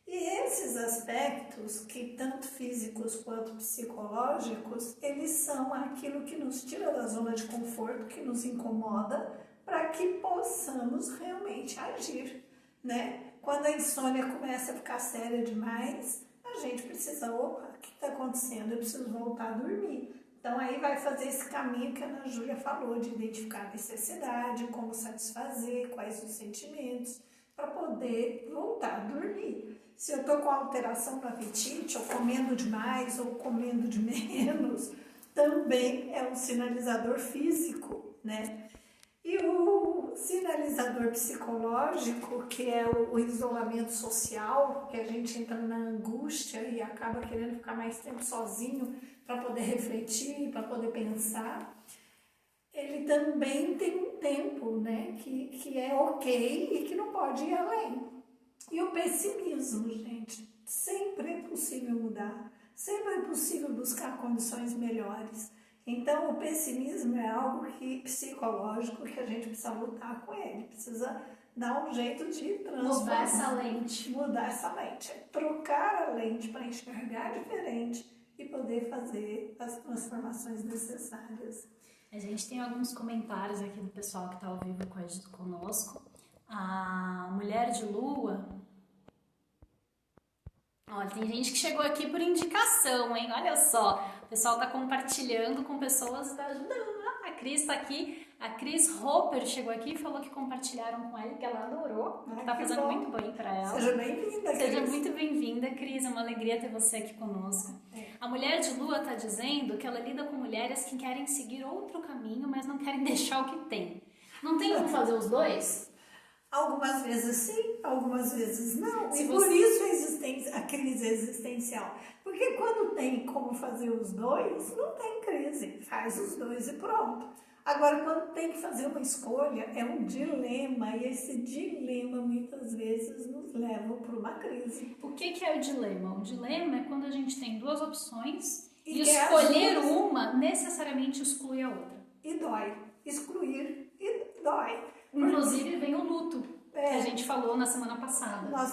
E esses aspectos, que tanto físicos quanto psicológicos, eles são aquilo que nos tira da zona de conforto, que nos incomoda, para que possamos realmente agir, né? Quando a insônia começa a ficar séria demais, a gente precisa, opa, o que está acontecendo? Eu preciso voltar a dormir. Então aí vai fazer esse caminho que a Ana Júlia falou, de identificar a necessidade, como satisfazer, quais os sentimentos, para poder voltar a dormir. Se eu estou com alteração no apetite, ou comendo demais, ou comendo de menos, também é um sinalizador físico, né? E o sinalizador psicológico, que é o isolamento social, que a gente entra na angústia e acaba querendo ficar mais tempo sozinho para poder refletir, para poder pensar, ele também tem um tempo, né, que é ok e que não pode ir além. E o pessimismo, gente, sempre é possível mudar, sempre é possível buscar condições melhores. Então, o pessimismo é algo psicológico que a gente precisa lutar com ele, precisa dar um jeito de transformar. Mudar essa lente. Mudar essa lente, trocar a lente para enxergar diferente e poder fazer as transformações necessárias. A gente tem alguns comentários aqui do pessoal que está ao vivo conosco. A Mulher de Lua... Olha, tem gente que chegou aqui por indicação, hein? Olha só, o pessoal tá compartilhando com pessoas, tá ajudando. A Cris tá aqui, a Cris Hopper chegou aqui e falou que compartilharam com ela, que ela adorou, que tá fazendo muito bem para ela. Seja bem-vinda, Cris. Seja muito bem-vinda, Cris, é uma alegria ter você aqui conosco. A Mulher de Lua tá dizendo que ela lida com mulheres que querem seguir outro caminho, mas não querem deixar o que tem. Não tem como fazer os dois? Algumas vezes sim, algumas vezes não. E por isso a crise existencial. Porque quando tem como fazer os dois, não tem crise. Faz os dois e pronto. Agora, quando tem que fazer uma escolha, é um dilema. E esse dilema, muitas vezes, nos leva para uma crise. O que é o dilema? O dilema é quando a gente tem duas opções e escolher uma necessariamente exclui a outra. E dói. Excluir e dói. Inclusive vem o luto, que a gente falou na semana passada. Nós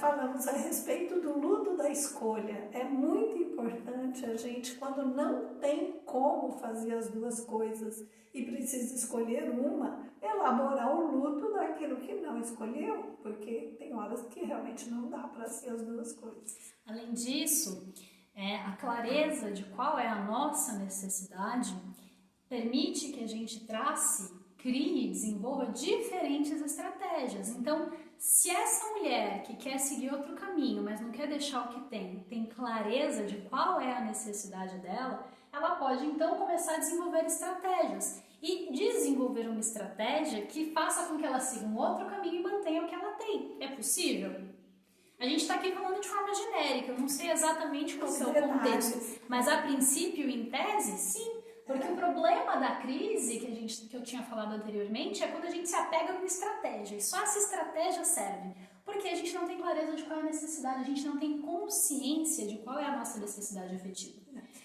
falamos a respeito do luto da escolha. É muito importante a gente, quando não tem como fazer as duas coisas e precisa escolher uma, elaborar o luto daquilo que não escolheu, porque tem horas que realmente não dá para ser as duas coisas. Além disso, a clareza de qual é a nossa necessidade permite que a gente crie e desenvolva diferentes estratégias. Então, se essa mulher que quer seguir outro caminho, mas não quer deixar o que tem clareza de qual é a necessidade dela, ela pode então começar a desenvolver estratégias. E desenvolver uma estratégia que faça com que ela siga um outro caminho e mantenha o que ela tem. É possível? A gente está aqui falando de forma genérica, eu não sei exatamente qual é o contexto, mas a princípio, em tese, sim. Porque o problema da crise, que eu tinha falado anteriormente, é quando a gente se apega numa estratégia. E só essa estratégia serve. Porque a gente não tem clareza de qual é a necessidade, a gente não tem consciência de qual é a nossa necessidade efetiva.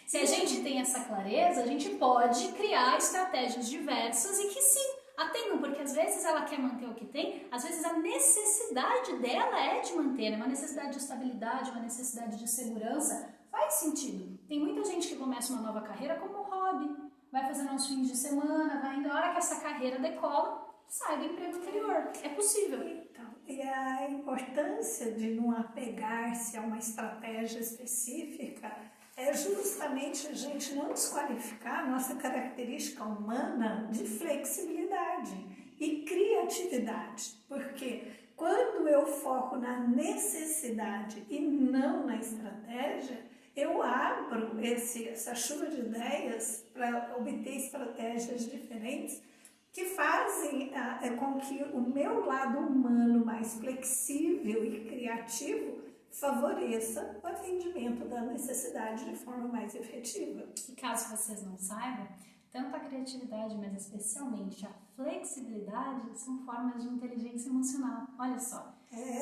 Se a gente tem essa clareza, a gente pode criar estratégias diversas e que sim, Até não, porque às vezes ela quer manter o que tem, às vezes a necessidade dela é de manter, uma necessidade de estabilidade, uma necessidade de segurança. Faz sentido. Tem muita gente que começa uma nova carreira como hobby, vai fazendo uns fins de semana, vai indo, a hora que essa carreira decola, sai do emprego anterior. É possível. Então, e a importância de não apegar-se a uma estratégia específica é justamente a gente não desqualificar a nossa característica humana de flexibilidade e criatividade. Porque quando eu foco na necessidade e não na estratégia, eu abro essa chuva de ideias para obter estratégias diferentes que fazem com que o meu lado humano mais flexível e criativo favoreça o atendimento da necessidade de forma mais efetiva. E caso vocês não saibam, tanto a criatividade, mas especialmente a flexibilidade, são formas de inteligência emocional. Olha só.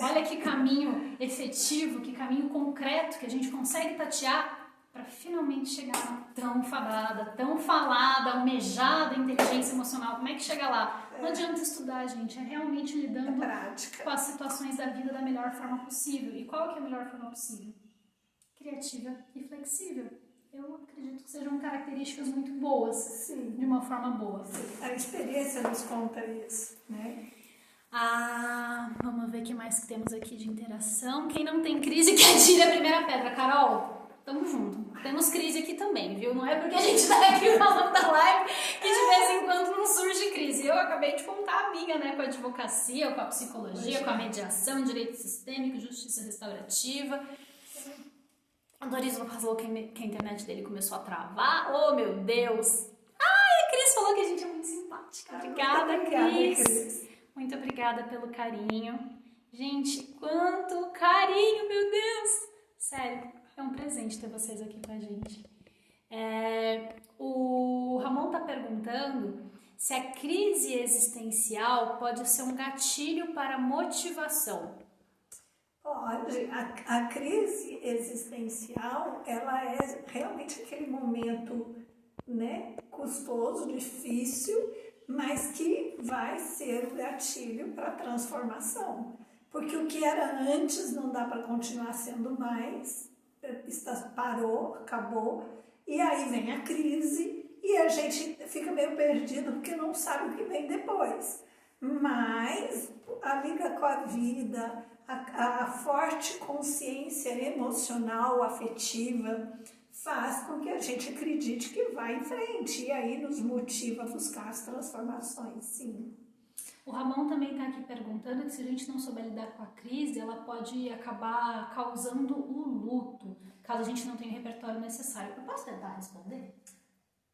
Olha que caminho efetivo, que caminho concreto que a gente consegue tatear para finalmente chegar na tão fadada, tão falada, almejada inteligência emocional. Como é que chega lá? Não adianta estudar, gente, é realmente lidando com as situações da vida da melhor forma possível. E qual que é a melhor forma possível? Criativa e flexível. Eu acredito que sejam características muito boas, sim, de uma forma boa. Sim. A experiência nos conta isso, né? Vamos ver o que mais que temos aqui de interação. Quem não tem crise que atire a primeira pedra. Carol, tamo junto. Temos crise aqui também, viu? Não é porque a gente tá aqui falando da live que de vez em quando não surge crise. Eu acabei de contar a minha, né? Com a advocacia, com a psicologia, com a mediação, direito sistêmico, justiça restaurativa. A Doris falou que a internet dele começou a travar. Oh, meu Deus! A Cris falou que a gente é muito simpática. Obrigada, Cris. Muito obrigada pelo carinho. Gente, quanto carinho, meu Deus! Sério, é um presente ter vocês aqui com a gente. O Ramon tá perguntando se a crise existencial pode ser um gatilho para motivação. Pode. A crise existencial, ela é realmente aquele momento, né, custoso, difícil, mas que vai ser o gatilho para a transformação. Porque o que era antes não dá para continuar sendo mais, parou, acabou, e aí vem a crise e a gente fica meio perdido porque não sabe o que vem depois. Mas a liga com a vida, a forte consciência emocional, afetiva, faz com que a gente acredite que vai em frente e aí nos motiva a buscar as transformações, sim. O Ramon também está aqui perguntando que se a gente não souber lidar com a crise, ela pode acabar causando o luto, caso a gente não tenha o repertório necessário. Eu posso tentar responder?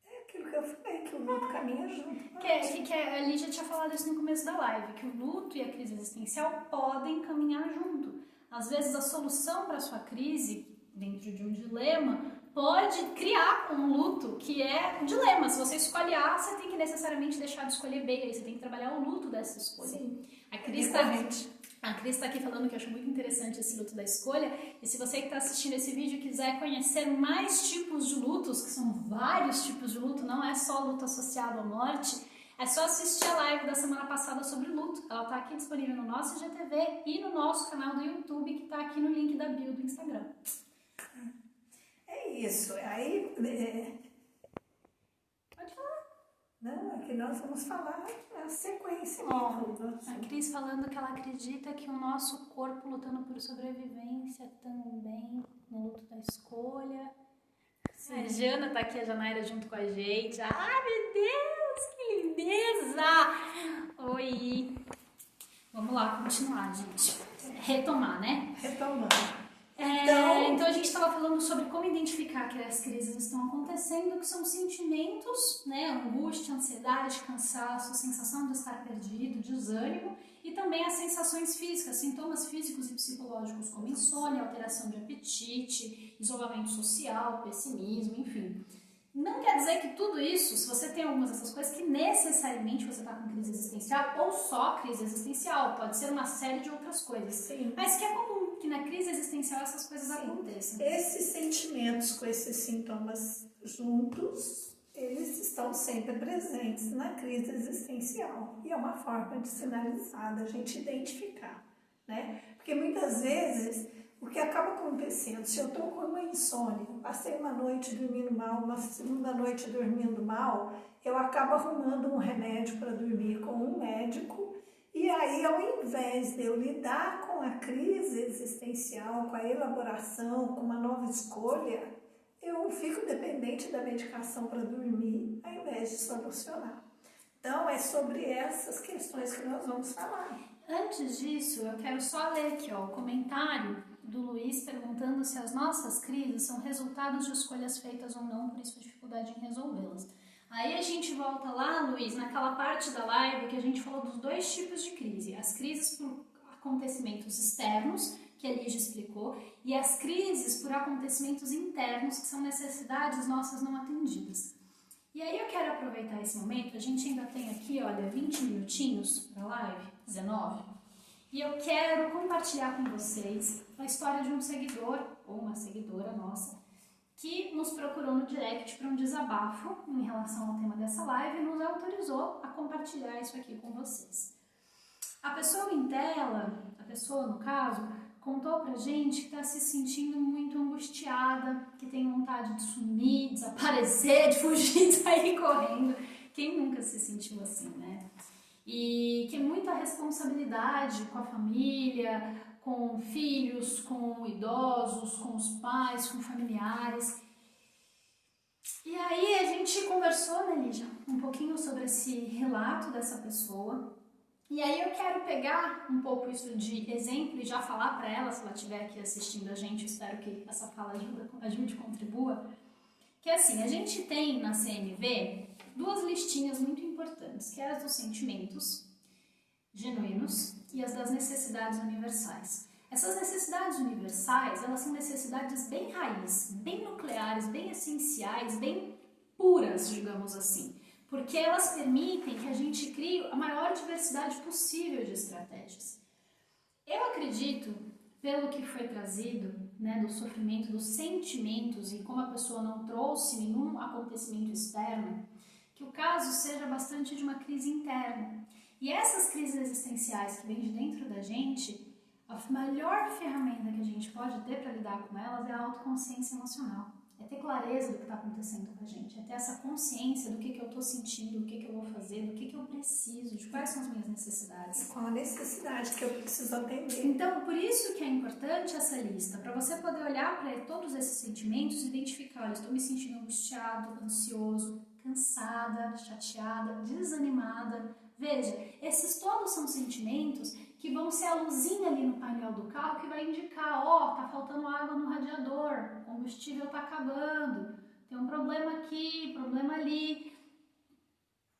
É aquilo que eu falei, que o luto caminha junto. Que a Lígia tinha falado isso no começo da live, que o luto e a crise existencial podem caminhar junto. Às vezes a solução para a sua crise, dentro de um dilema, pode criar um luto, que é um dilema. Se você escolhe A, você tem que necessariamente deixar de escolher B, aí você tem que trabalhar o luto dessa escolha. Sim. A Cris está aqui falando que eu acho muito interessante esse luto da escolha, e se você que está assistindo esse vídeo quiser conhecer mais tipos de lutos, que são vários tipos de luto, não é só luto associado à morte, é só assistir a live da semana passada sobre luto. Ela está aqui disponível no nosso IGTV e no nosso canal do YouTube, que está aqui no link da bio do Instagram. É isso. Aí... Pode falar. Não, aqui nós vamos falar a sequência. A Cris falando que ela acredita que o nosso corpo lutando por sobrevivência também no luto da escolha. Sim. A Jana tá aqui, a Janaíra junto com a gente. Ai, meu Deus, que lindeza! Oi! Vamos lá, continuar, gente. Retomar, né? Retomando. Então a gente estava falando sobre como identificar que as crises estão acontecendo, que são sentimentos, né, angústia, ansiedade, cansaço, sensação de estar perdido, desânimo, e também as sensações físicas, sintomas físicos e psicológicos como insônia, alteração de apetite, isolamento social, pessimismo, enfim. Não quer dizer que tudo isso, se você tem algumas dessas coisas, que necessariamente você está com crise existencial ou só crise existencial, pode ser uma série de outras coisas. Sim. Mas que é comum que na crise existencial essas coisas aconteçam. Esses sentimentos com esses sintomas juntos, eles estão sempre presentes na crise existencial. E é uma forma de sinalizar, da gente identificar, né? Porque muitas vezes, o que acaba acontecendo, se eu estou com uma insônia, passei uma noite dormindo mal, uma segunda noite dormindo mal, eu acabo arrumando um remédio para dormir com um médico, e aí, ao invés de eu lidar com a crise existencial, com a elaboração, com uma nova escolha, eu fico dependente da medicação para dormir, ao invés de solucionar. Então, é sobre essas questões que nós vamos falar. Antes disso, eu quero só ler aqui o comentário do Luiz perguntando se as nossas crises são resultados de escolhas feitas ou não, por isso a dificuldade em resolvê-las. Aí a gente volta lá, Luiz, naquela parte da live que a gente falou dos dois tipos de crise. As crises por acontecimentos externos, que a Lígia explicou, e as crises por acontecimentos internos, que são necessidades nossas não atendidas. E aí eu quero aproveitar esse momento, a gente ainda tem aqui, olha, 20 minutinhos para a live, 19, e eu quero compartilhar com vocês a história de um seguidor, ou uma seguidora nossa, que nos procurou no direct para um desabafo em relação ao tema dessa live e nos autorizou a compartilhar isso aqui com vocês. A pessoa em tela, a pessoa no caso, contou pra gente que está se sentindo muito angustiada, que tem vontade de sumir, desaparecer, de fugir, de sair correndo. Quem nunca se sentiu assim, né? E que muita responsabilidade com a família, com filhos, com idosos, com os pais, com familiares. E aí a gente conversou, né, Lígia, um pouquinho sobre esse relato dessa pessoa. E aí eu quero pegar um pouco isso de exemplo e já falar para ela, se ela estiver aqui assistindo a gente, espero que essa fala ajude e contribua, que assim, a gente tem na CNV duas listinhas muito importantes, que é as dos sentimentos genuínos e as das necessidades universais. Essas necessidades universais, elas são necessidades bem raiz, bem nucleares, bem essenciais, bem puras, digamos assim. Porque elas permitem que a gente crie a maior diversidade possível de estratégias. Eu acredito, pelo que foi trazido, né, do sofrimento, dos sentimentos e como a pessoa não trouxe nenhum acontecimento externo, que o caso seja bastante de uma crise interna. E essas crises existenciais que vêm de dentro da gente, a melhor ferramenta que a gente pode ter para lidar com elas é a autoconsciência emocional. É ter clareza do que está acontecendo com a gente, é ter essa consciência do que eu estou sentindo, do que eu vou fazer, do que eu preciso, de quais são as minhas necessidades. Qual a necessidade que eu preciso atender. Então, por isso que é importante essa lista, para você poder olhar para todos esses sentimentos e identificar, olha, estou me sentindo angustiado, ansioso, cansada, chateada, desanimada. Veja, esses todos são sentimentos que vão ser a luzinha ali no painel do carro que vai indicar, tá faltando água no radiador, o combustível está acabando, tem um problema aqui, problema ali.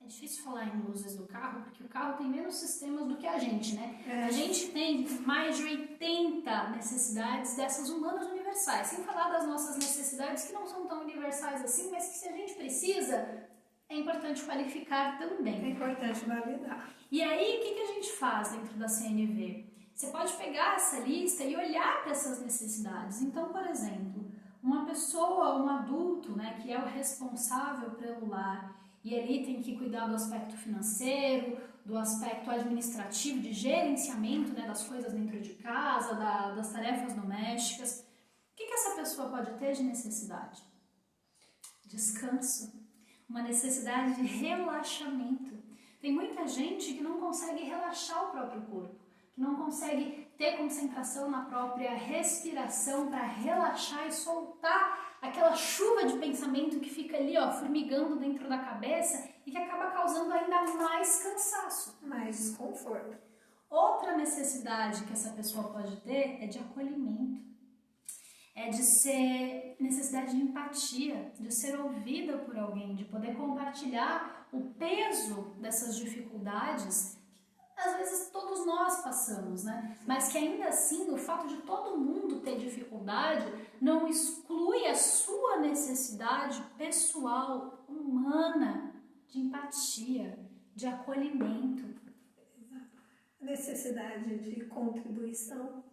É difícil falar em luzes do carro, porque o carro tem menos sistemas do que a gente, né? A gente tem mais de 80 necessidades dessas humanas universais, sem falar das nossas necessidades que não são tão universais assim, mas que se a gente precisa, é importante qualificar também. É importante validar. E aí, o que a gente faz dentro da CNV? Você pode pegar essa lista e olhar para essas necessidades. Então, por exemplo, uma pessoa, um adulto, né, que é o responsável pelo lar, e ali tem que cuidar do aspecto financeiro, do aspecto administrativo, de gerenciamento, né, das coisas dentro de casa, das tarefas domésticas. O que essa pessoa pode ter de necessidade? Descanso. Uma necessidade de relaxamento. Tem muita gente que não consegue relaxar o próprio corpo, que não consegue ter concentração na própria respiração para relaxar e soltar aquela chuva de pensamento que fica ali, formigando dentro da cabeça e que acaba causando ainda mais cansaço, mais desconforto. Outra necessidade que essa pessoa pode ter é de acolhimento. É de ser necessidade de empatia, de ser ouvida por alguém, de poder compartilhar o peso dessas dificuldades que às vezes todos nós passamos, né? Mas que ainda assim o fato de todo mundo ter dificuldade não exclui a sua necessidade pessoal, humana, de empatia, de acolhimento. Necessidade de contribuição.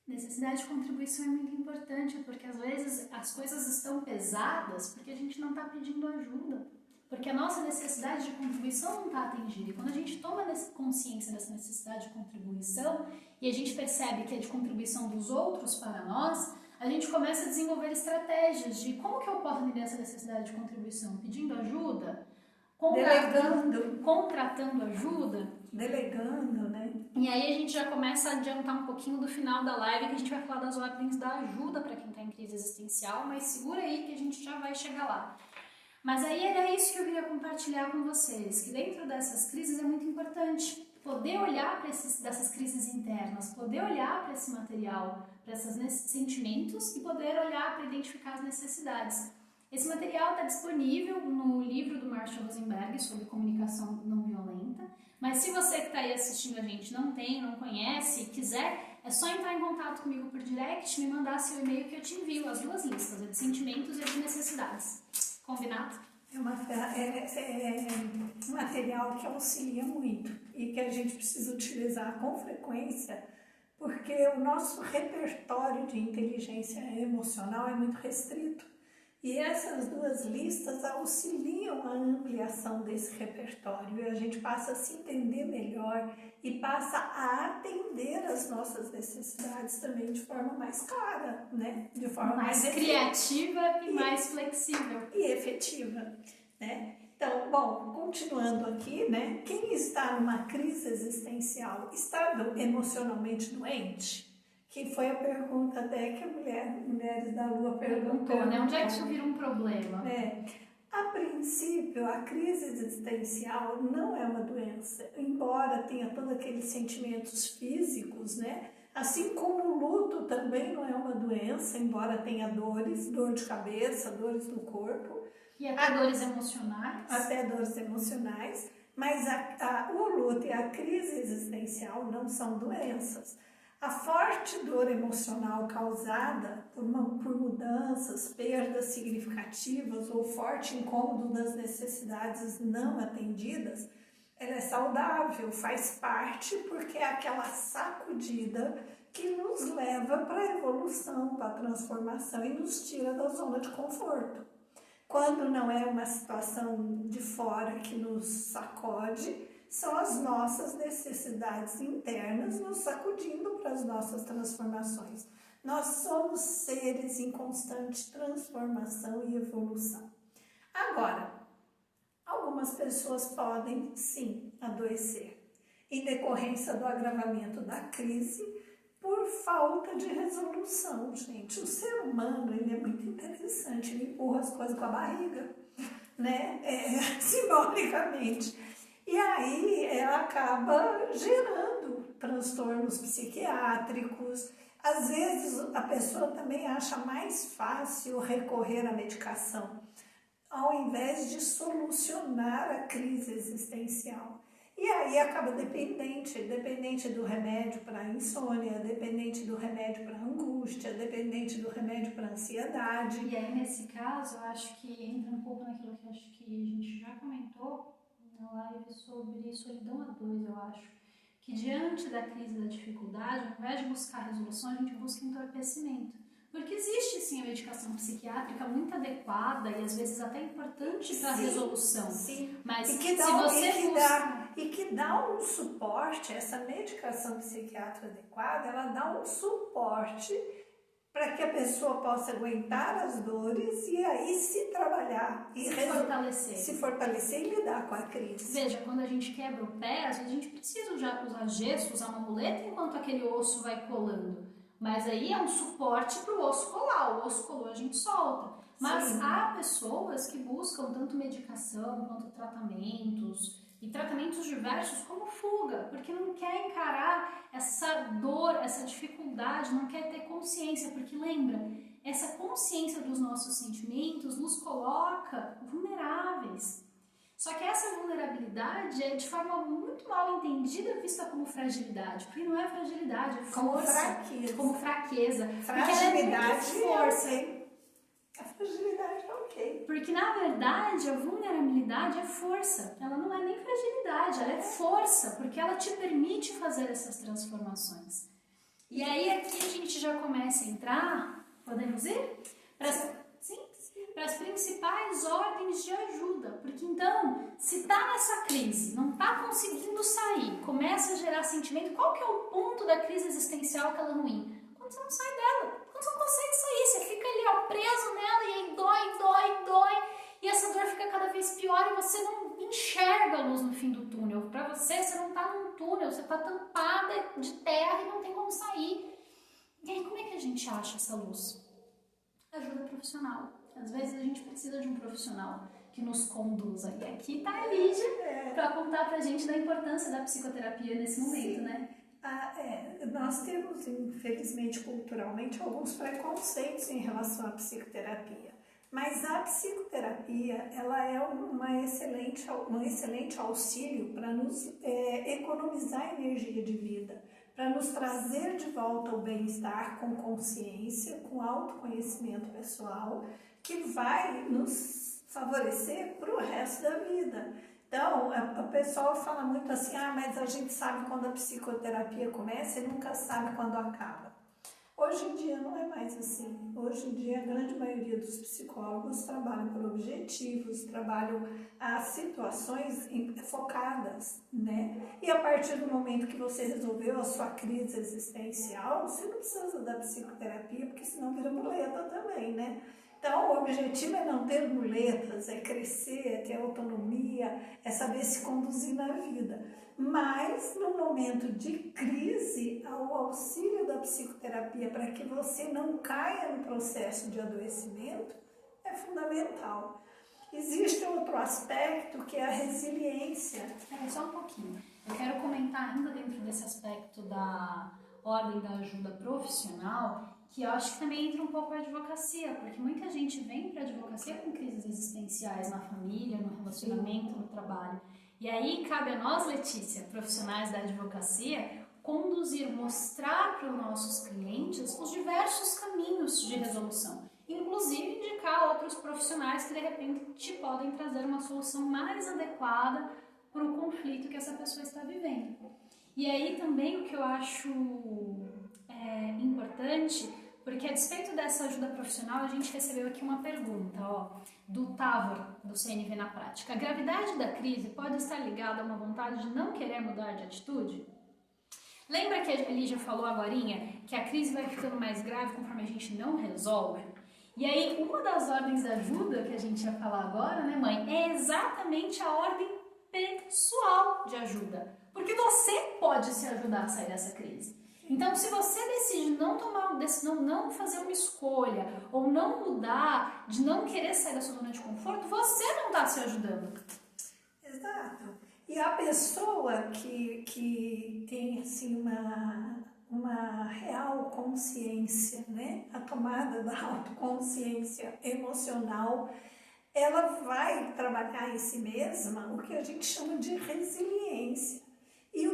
Necessidade de contribuição é muito importante, porque às vezes as coisas estão pesadas porque a gente não está pedindo ajuda. Porque a nossa necessidade de contribuição não está atendida. E quando a gente toma consciência dessa necessidade de contribuição e a gente percebe que é de contribuição dos outros para nós, a gente começa a desenvolver estratégias de como que eu posso atender essa necessidade de contribuição? Pedindo ajuda? Contratando ajuda? Delegando, né? E aí a gente já começa a adiantar um pouquinho do final da live, que a gente vai falar das ordens da ajuda para quem está em crise existencial, mas segura aí que a gente já vai chegar lá. Mas aí era isso que eu queria compartilhar com vocês, que dentro dessas crises é muito importante poder olhar para dessas crises internas, poder olhar para esse material, para esses sentimentos e poder olhar para identificar as necessidades. Esse material está disponível no livro do Marshall Rosenberg sobre comunicação não violenta, mas se você que está aí assistindo a gente não tem, não conhece, quiser, é só entrar em contato comigo por direct, me mandar seu e-mail que eu te envio as duas listas, a de sentimentos e a de necessidades. Combinado? É um material que auxilia muito e que a gente precisa utilizar com frequência, porque o nosso repertório de inteligência emocional é muito restrito. E essas duas listas auxiliam a ampliação desse repertório e a gente passa a se entender melhor e passa a atender as nossas necessidades também de forma mais clara, né? De forma mais criativa e mais flexível. E efetiva, né? Então, bom, continuando aqui, né? Quem está numa crise existencial está emocionalmente doente? Que foi a pergunta até que a Mulheres da Lua perguntou, né? Onde é que isso vira um problema? A princípio, a crise existencial não é uma doença, embora tenha todos aqueles sentimentos físicos, né? Assim como o luto também não é uma doença, embora tenha dores, dor de cabeça, dores no corpo. E até dores emocionais. Até dores emocionais, mas o luto e a crise existencial não são doenças. A forte dor emocional causada por mudanças, perdas significativas ou forte incômodo das necessidades não atendidas, ela é saudável, faz parte porque é aquela sacudida que nos leva para a evolução, para a transformação e nos tira da zona de conforto. Quando não é uma situação de fora que nos sacode, são as nossas necessidades internas nos sacudindo para as nossas transformações. Nós somos seres em constante transformação e evolução. Agora, algumas pessoas podem, sim, adoecer em decorrência do agravamento da crise por falta de resolução, gente. O ser humano, ele é muito interessante, ele empurra as coisas com a barriga, né? Simbolicamente. E aí ela acaba gerando transtornos psiquiátricos. Às vezes a pessoa também acha mais fácil recorrer à medicação, ao invés de solucionar a crise existencial. E aí acaba dependente do remédio para insônia, dependente do remédio para angústia, dependente do remédio para ansiedade. E aí nesse caso, eu acho que entra um pouco naquilo que acho que a gente já comentou na live sobre solidão a dois, eu acho. Que diante da crise, da dificuldade, ao invés de buscar resolução, a gente busca entorpecimento. Porque existe sim a medicação psiquiátrica muito adequada e às vezes até importante para a resolução. Sim. Mas e que dá um suporte, essa medicação psiquiátrica adequada, ela dá um suporte para que a pessoa possa aguentar as dores e aí se trabalhar e se fortalecer e lidar com a crise. Veja, quando a gente quebra o pé, às vezes a gente precisa usar gesso, usar uma muleta enquanto aquele osso vai colando. Mas aí é um suporte para o osso colar. O osso colou, a gente solta. Mas sim, há pessoas que buscam tanto medicação quanto tratamentos, e tratamentos diversos como fuga, porque não quer encarar essa dor, essa dificuldade, não quer ter consciência, porque lembra, essa consciência dos nossos sentimentos nos coloca vulneráveis. Só que essa vulnerabilidade é de forma muito mal entendida vista como fragilidade, porque não é fragilidade, é força, como fraqueza. Fragilidade é força. A fragilidade é ok. Porque, na verdade, a vulnerabilidade é força. Ela não é nem fragilidade, ela é força, porque ela te permite fazer essas transformações. E aí aqui a gente já começa a entrar, podemos ir? Para as principais ordens de ajuda. Porque então, se está nessa crise, não está conseguindo sair, começa a gerar sentimento, qual que é o ponto da crise existencial que ela é ruim? Quando você não sai dela, quando você não consegue sair, você fica ali ó, preso nela e aí dói, e essa dor fica cada vez pior e você não enxerga a luz no fim do túnel. Para você não está num túnel, você está tampada de terra e não tem como sair. E aí como é que a gente acha essa luz? Ajuda profissional. Às vezes a gente precisa de um profissional que nos conduza. E aqui está a Lígia para contar para a gente da importância da psicoterapia nesse momento, né? Nós temos, infelizmente, culturalmente, alguns preconceitos em relação à psicoterapia. Mas a psicoterapia, ela é um excelente auxílio para nos economizar energia de vida, para nos trazer de volta o bem-estar com consciência, com autoconhecimento pessoal, que vai nos favorecer para o resto da vida. Então, o pessoal fala muito assim, mas a gente sabe quando a psicoterapia começa e nunca sabe quando acaba. Hoje em dia não é mais assim. Hoje em dia a grande maioria dos psicólogos trabalham por objetivos, trabalham as situações focadas, né? E a partir do momento que você resolveu a sua crise existencial, você não precisa da psicoterapia, porque senão vira muleta também, né? Então, o objetivo é não ter muletas, é crescer, é ter autonomia, é saber se conduzir na vida. Mas, no momento de crise, o auxílio da psicoterapia para que você não caia no processo de adoecimento é fundamental. Existe outro aspecto que é a resiliência. Só um pouquinho. Eu quero comentar ainda dentro desse aspecto da ordem da ajuda profissional, que eu acho que também entra um pouco a advocacia, porque muita gente vem para a advocacia com crises existenciais na família, no relacionamento, no trabalho. E aí cabe a nós, Letícia, profissionais da advocacia, conduzir, mostrar para os nossos clientes os diversos caminhos de resolução. Inclusive indicar outros profissionais que de repente podem trazer uma solução mais adequada para o conflito que essa pessoa está vivendo. E aí também o que eu acho importante, porque a despeito dessa ajuda profissional, a gente recebeu aqui uma pergunta, do Távor, do CNV na Prática. A gravidade da crise pode estar ligada a uma vontade de não querer mudar de atitude? Lembra que a Lígia falou agorinha que a crise vai ficando mais grave conforme a gente não resolve? E aí, uma das ordens da ajuda que a gente ia falar agora, né, mãe, é exatamente a ordem pessoal de ajuda. Porque você pode se ajudar a sair dessa crise. Então, se você decide não tomar uma decisão, não fazer uma escolha, ou não mudar, de não querer sair da sua zona de conforto, você não está se ajudando. Exato. E a pessoa que tem assim, uma real consciência, né? A tomada da autoconsciência emocional, ela vai trabalhar em si mesma o que a gente chama de resiliência. E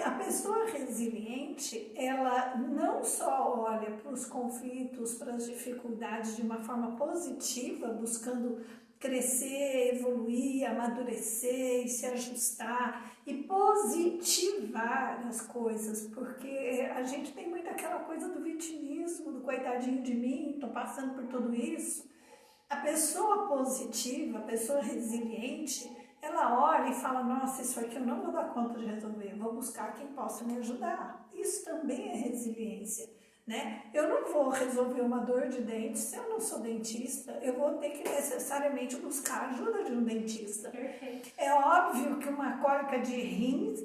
a pessoa resiliente, ela não só olha para os conflitos, para as dificuldades de uma forma positiva, buscando crescer, evoluir, amadurecer e se ajustar e positivar as coisas, porque a gente tem muito aquela coisa do vitimismo, do coitadinho de mim, estou passando por tudo isso. A pessoa positiva, a pessoa resiliente, ela olha e fala, nossa, isso aqui eu não vou dar conta de resolver, vou buscar quem possa me ajudar. Isso também é resiliência, né? Eu não vou resolver uma dor de dente se eu não sou dentista, eu vou ter que necessariamente buscar a ajuda de um dentista. Perfeito. É óbvio que uma cólica de rins,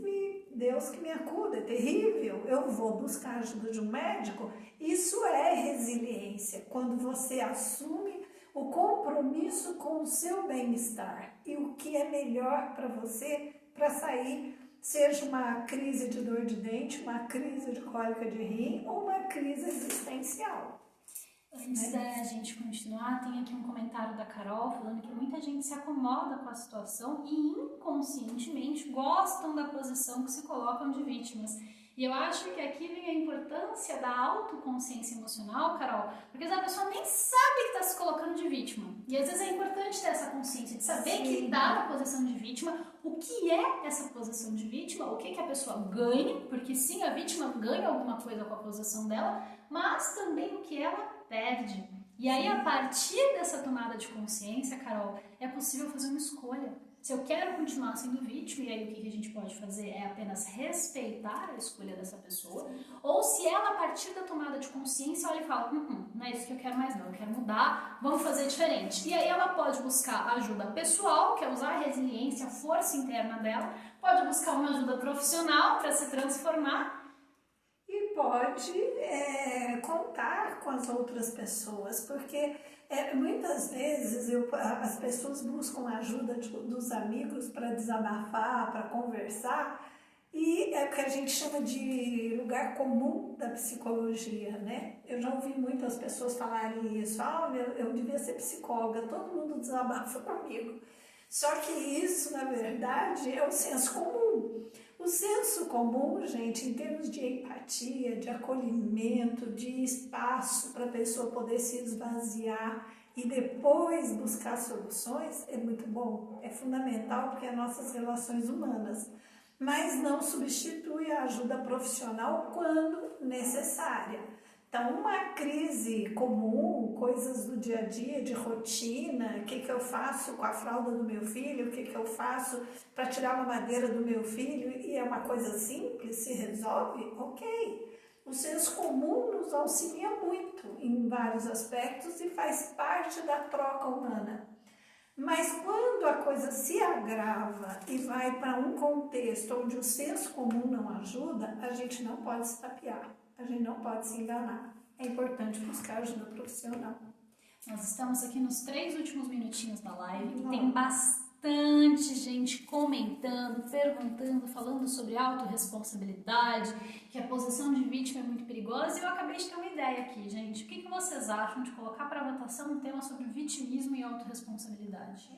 Deus que me acuda, é terrível, eu vou buscar a ajuda de um médico. Isso é resiliência, quando você assume o compromisso com o seu bem-estar e o que é melhor para você para sair, seja uma crise de dor de dente, uma crise de cólica de rim ou uma crise existencial. Antes da gente continuar, tem aqui um comentário da Carol falando que muita gente se acomoda com a situação e inconscientemente gostam da posição que se colocam de vítimas. E eu acho que aqui vem a importância da autoconsciência emocional, Carol, porque a pessoa nem sabe que está se colocando de vítima. E às vezes é importante ter essa consciência de saber que está na posição de vítima, o que é essa posição de vítima, o que a pessoa ganha, porque sim, a vítima ganha alguma coisa com a posição dela, mas também o que ela perde. E aí, a partir dessa tomada de consciência, Carol, é possível fazer uma escolha. Se eu quero continuar sendo vítima, e aí o que a gente pode fazer é apenas respeitar a escolha dessa pessoa, ou se ela, a partir da tomada de consciência, olha e fala, não é isso que eu quero mais não, eu quero mudar, vamos fazer diferente. E aí ela pode buscar ajuda pessoal, que é usar a resiliência, a força interna dela, pode buscar uma ajuda profissional para se transformar, e pode contar com as outras pessoas, porque muitas vezes as pessoas buscam a ajuda dos amigos para desabafar, para conversar, e é o que a gente chama de lugar comum da psicologia, né? Eu já ouvi muitas pessoas falarem isso, eu devia ser psicóloga, todo mundo desabafa comigo. Só que isso, na verdade, é o senso comum. O senso comum, gente, em termos de empatia, de acolhimento, de espaço para a pessoa poder se esvaziar e depois buscar soluções, é muito bom, é fundamental porque é nossas relações humanas, mas não substitui a ajuda profissional quando necessária. Então, uma crise comum, coisas do dia a dia, de rotina, o que eu faço com a fralda do meu filho, o que eu faço para tirar uma madeira do meu filho, e é uma coisa simples, se resolve, ok. O senso comum nos auxilia muito em vários aspectos e faz parte da troca humana. Mas quando a coisa se agrava e vai para um contexto onde o senso comum não ajuda, a gente não pode se tapear. A gente não pode se enganar. É importante buscar ajuda profissional. Nós estamos aqui nos 3 últimos minutinhos da live e tem bastante gente comentando, perguntando, falando sobre autorresponsabilidade, que a posição de vítima é muito perigosa, e eu acabei de ter uma ideia aqui, gente. O que vocês acham de colocar para votação um tema sobre vitimismo e autorresponsabilidade?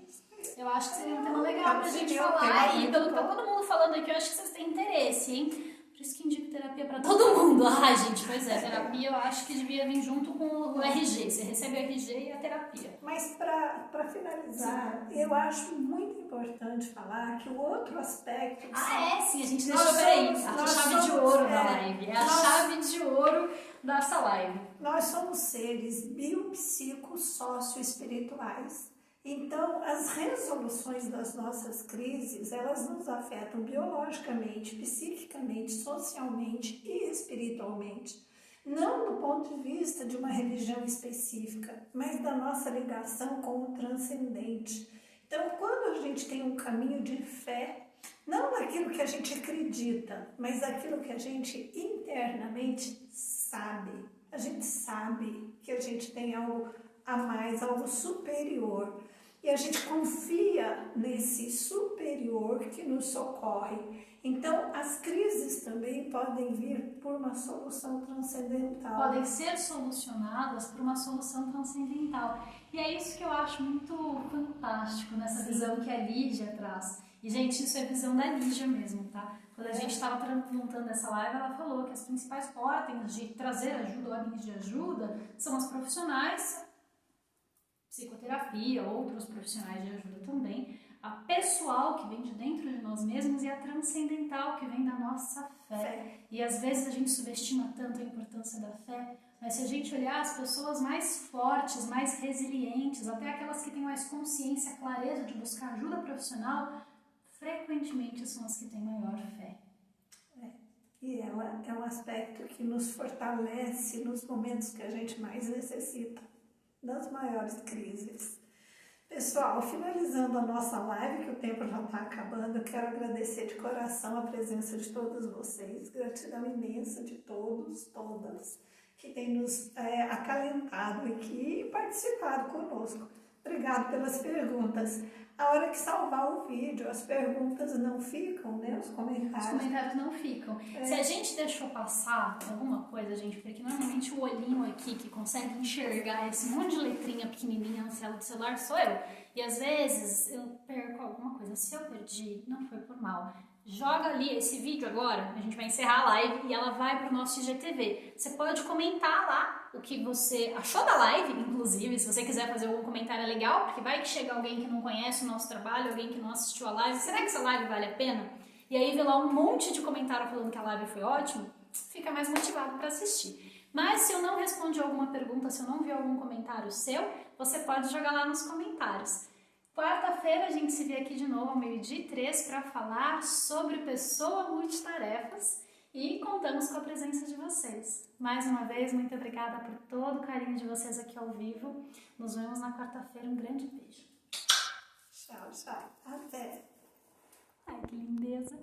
Eu acho que seria um tema legal pra gente falar, e pelo que tá todo mundo falando aqui, eu acho que vocês têm interesse, hein? Por isso que indico terapia para todo mundo. Gente, pois é, terapia eu acho que devia vir junto com o RG. Você recebe o RG e a terapia. Mas para finalizar, eu acho muito importante falar que o outro aspecto... Sim, a gente deixou, peraí, a chave de ouro da live. É a chave de ouro dessa live. Nós somos seres biopsico-sócio-espirituais. Então, as resoluções das nossas crises, elas nos afetam biologicamente, psiquicamente, socialmente e espiritualmente. Não do ponto de vista de uma religião específica, mas da nossa ligação com o transcendente. Então, quando a gente tem um caminho de fé, não daquilo que a gente acredita, mas daquilo que a gente internamente sabe. A gente sabe que a gente tem algo a mais, algo superior. E a gente confia nesse superior que nos socorre. Então, as crises também podem vir por uma solução transcendental. Podem ser solucionadas por uma solução transcendental. E é isso que eu acho muito fantástico nessa visão que a Lígia traz. E, gente, isso é visão da Lígia mesmo, tá? Quando a gente estava montando essa live, ela falou que as principais ordens de trazer ajuda, ordens de ajuda, são as profissionais, psicoterapia, outros profissionais de ajuda também, a pessoal, que vem de dentro de nós mesmos, e a transcendental, que vem da nossa fé. E às vezes a gente subestima tanto a importância da fé, mas se a gente olhar as pessoas mais fortes, mais resilientes, até aquelas que têm mais consciência, clareza de buscar ajuda profissional, frequentemente são as que têm maior fé. E ela é um aspecto que nos fortalece nos momentos que a gente mais necessita das maiores crises. Pessoal, finalizando a nossa live, que o tempo já está acabando, eu quero agradecer de coração a presença de todos vocês, gratidão imensa de todos, todas, que têm nos acalentado aqui e participado conosco. Obrigado pelas perguntas. A hora que salvar o vídeo, as perguntas não ficam, né? Os comentários. Os comentários não ficam. Se a gente deixou passar alguma coisa, gente, porque normalmente o olhinho aqui que consegue enxergar esse monte de letrinha pequenininha na tela do celular sou eu. E às vezes eu perco alguma coisa. Se eu perdi, não foi por mal. joga ali esse vídeo agora, a gente vai encerrar a live e ela vai para o nosso IGTV. Você pode comentar lá o que você achou da live, inclusive, se você quiser fazer algum comentário legal, porque vai que chega alguém que não conhece o nosso trabalho, alguém que não assistiu a live, será que essa live vale a pena? E aí vê lá um monte de comentário falando que a live foi ótima, fica mais motivado para assistir. Mas se eu não respondi alguma pergunta, se eu não vi algum comentário seu, você pode jogar lá nos comentários. Quarta-feira a gente se vê aqui de novo ao 12h03 para falar sobre pessoa multitarefas e contamos com a presença de vocês. Mais uma vez, muito obrigada por todo o carinho de vocês aqui ao vivo. Nos vemos na quarta-feira. Um grande beijo. Tchau, tchau. Até. Ai, que lindeza.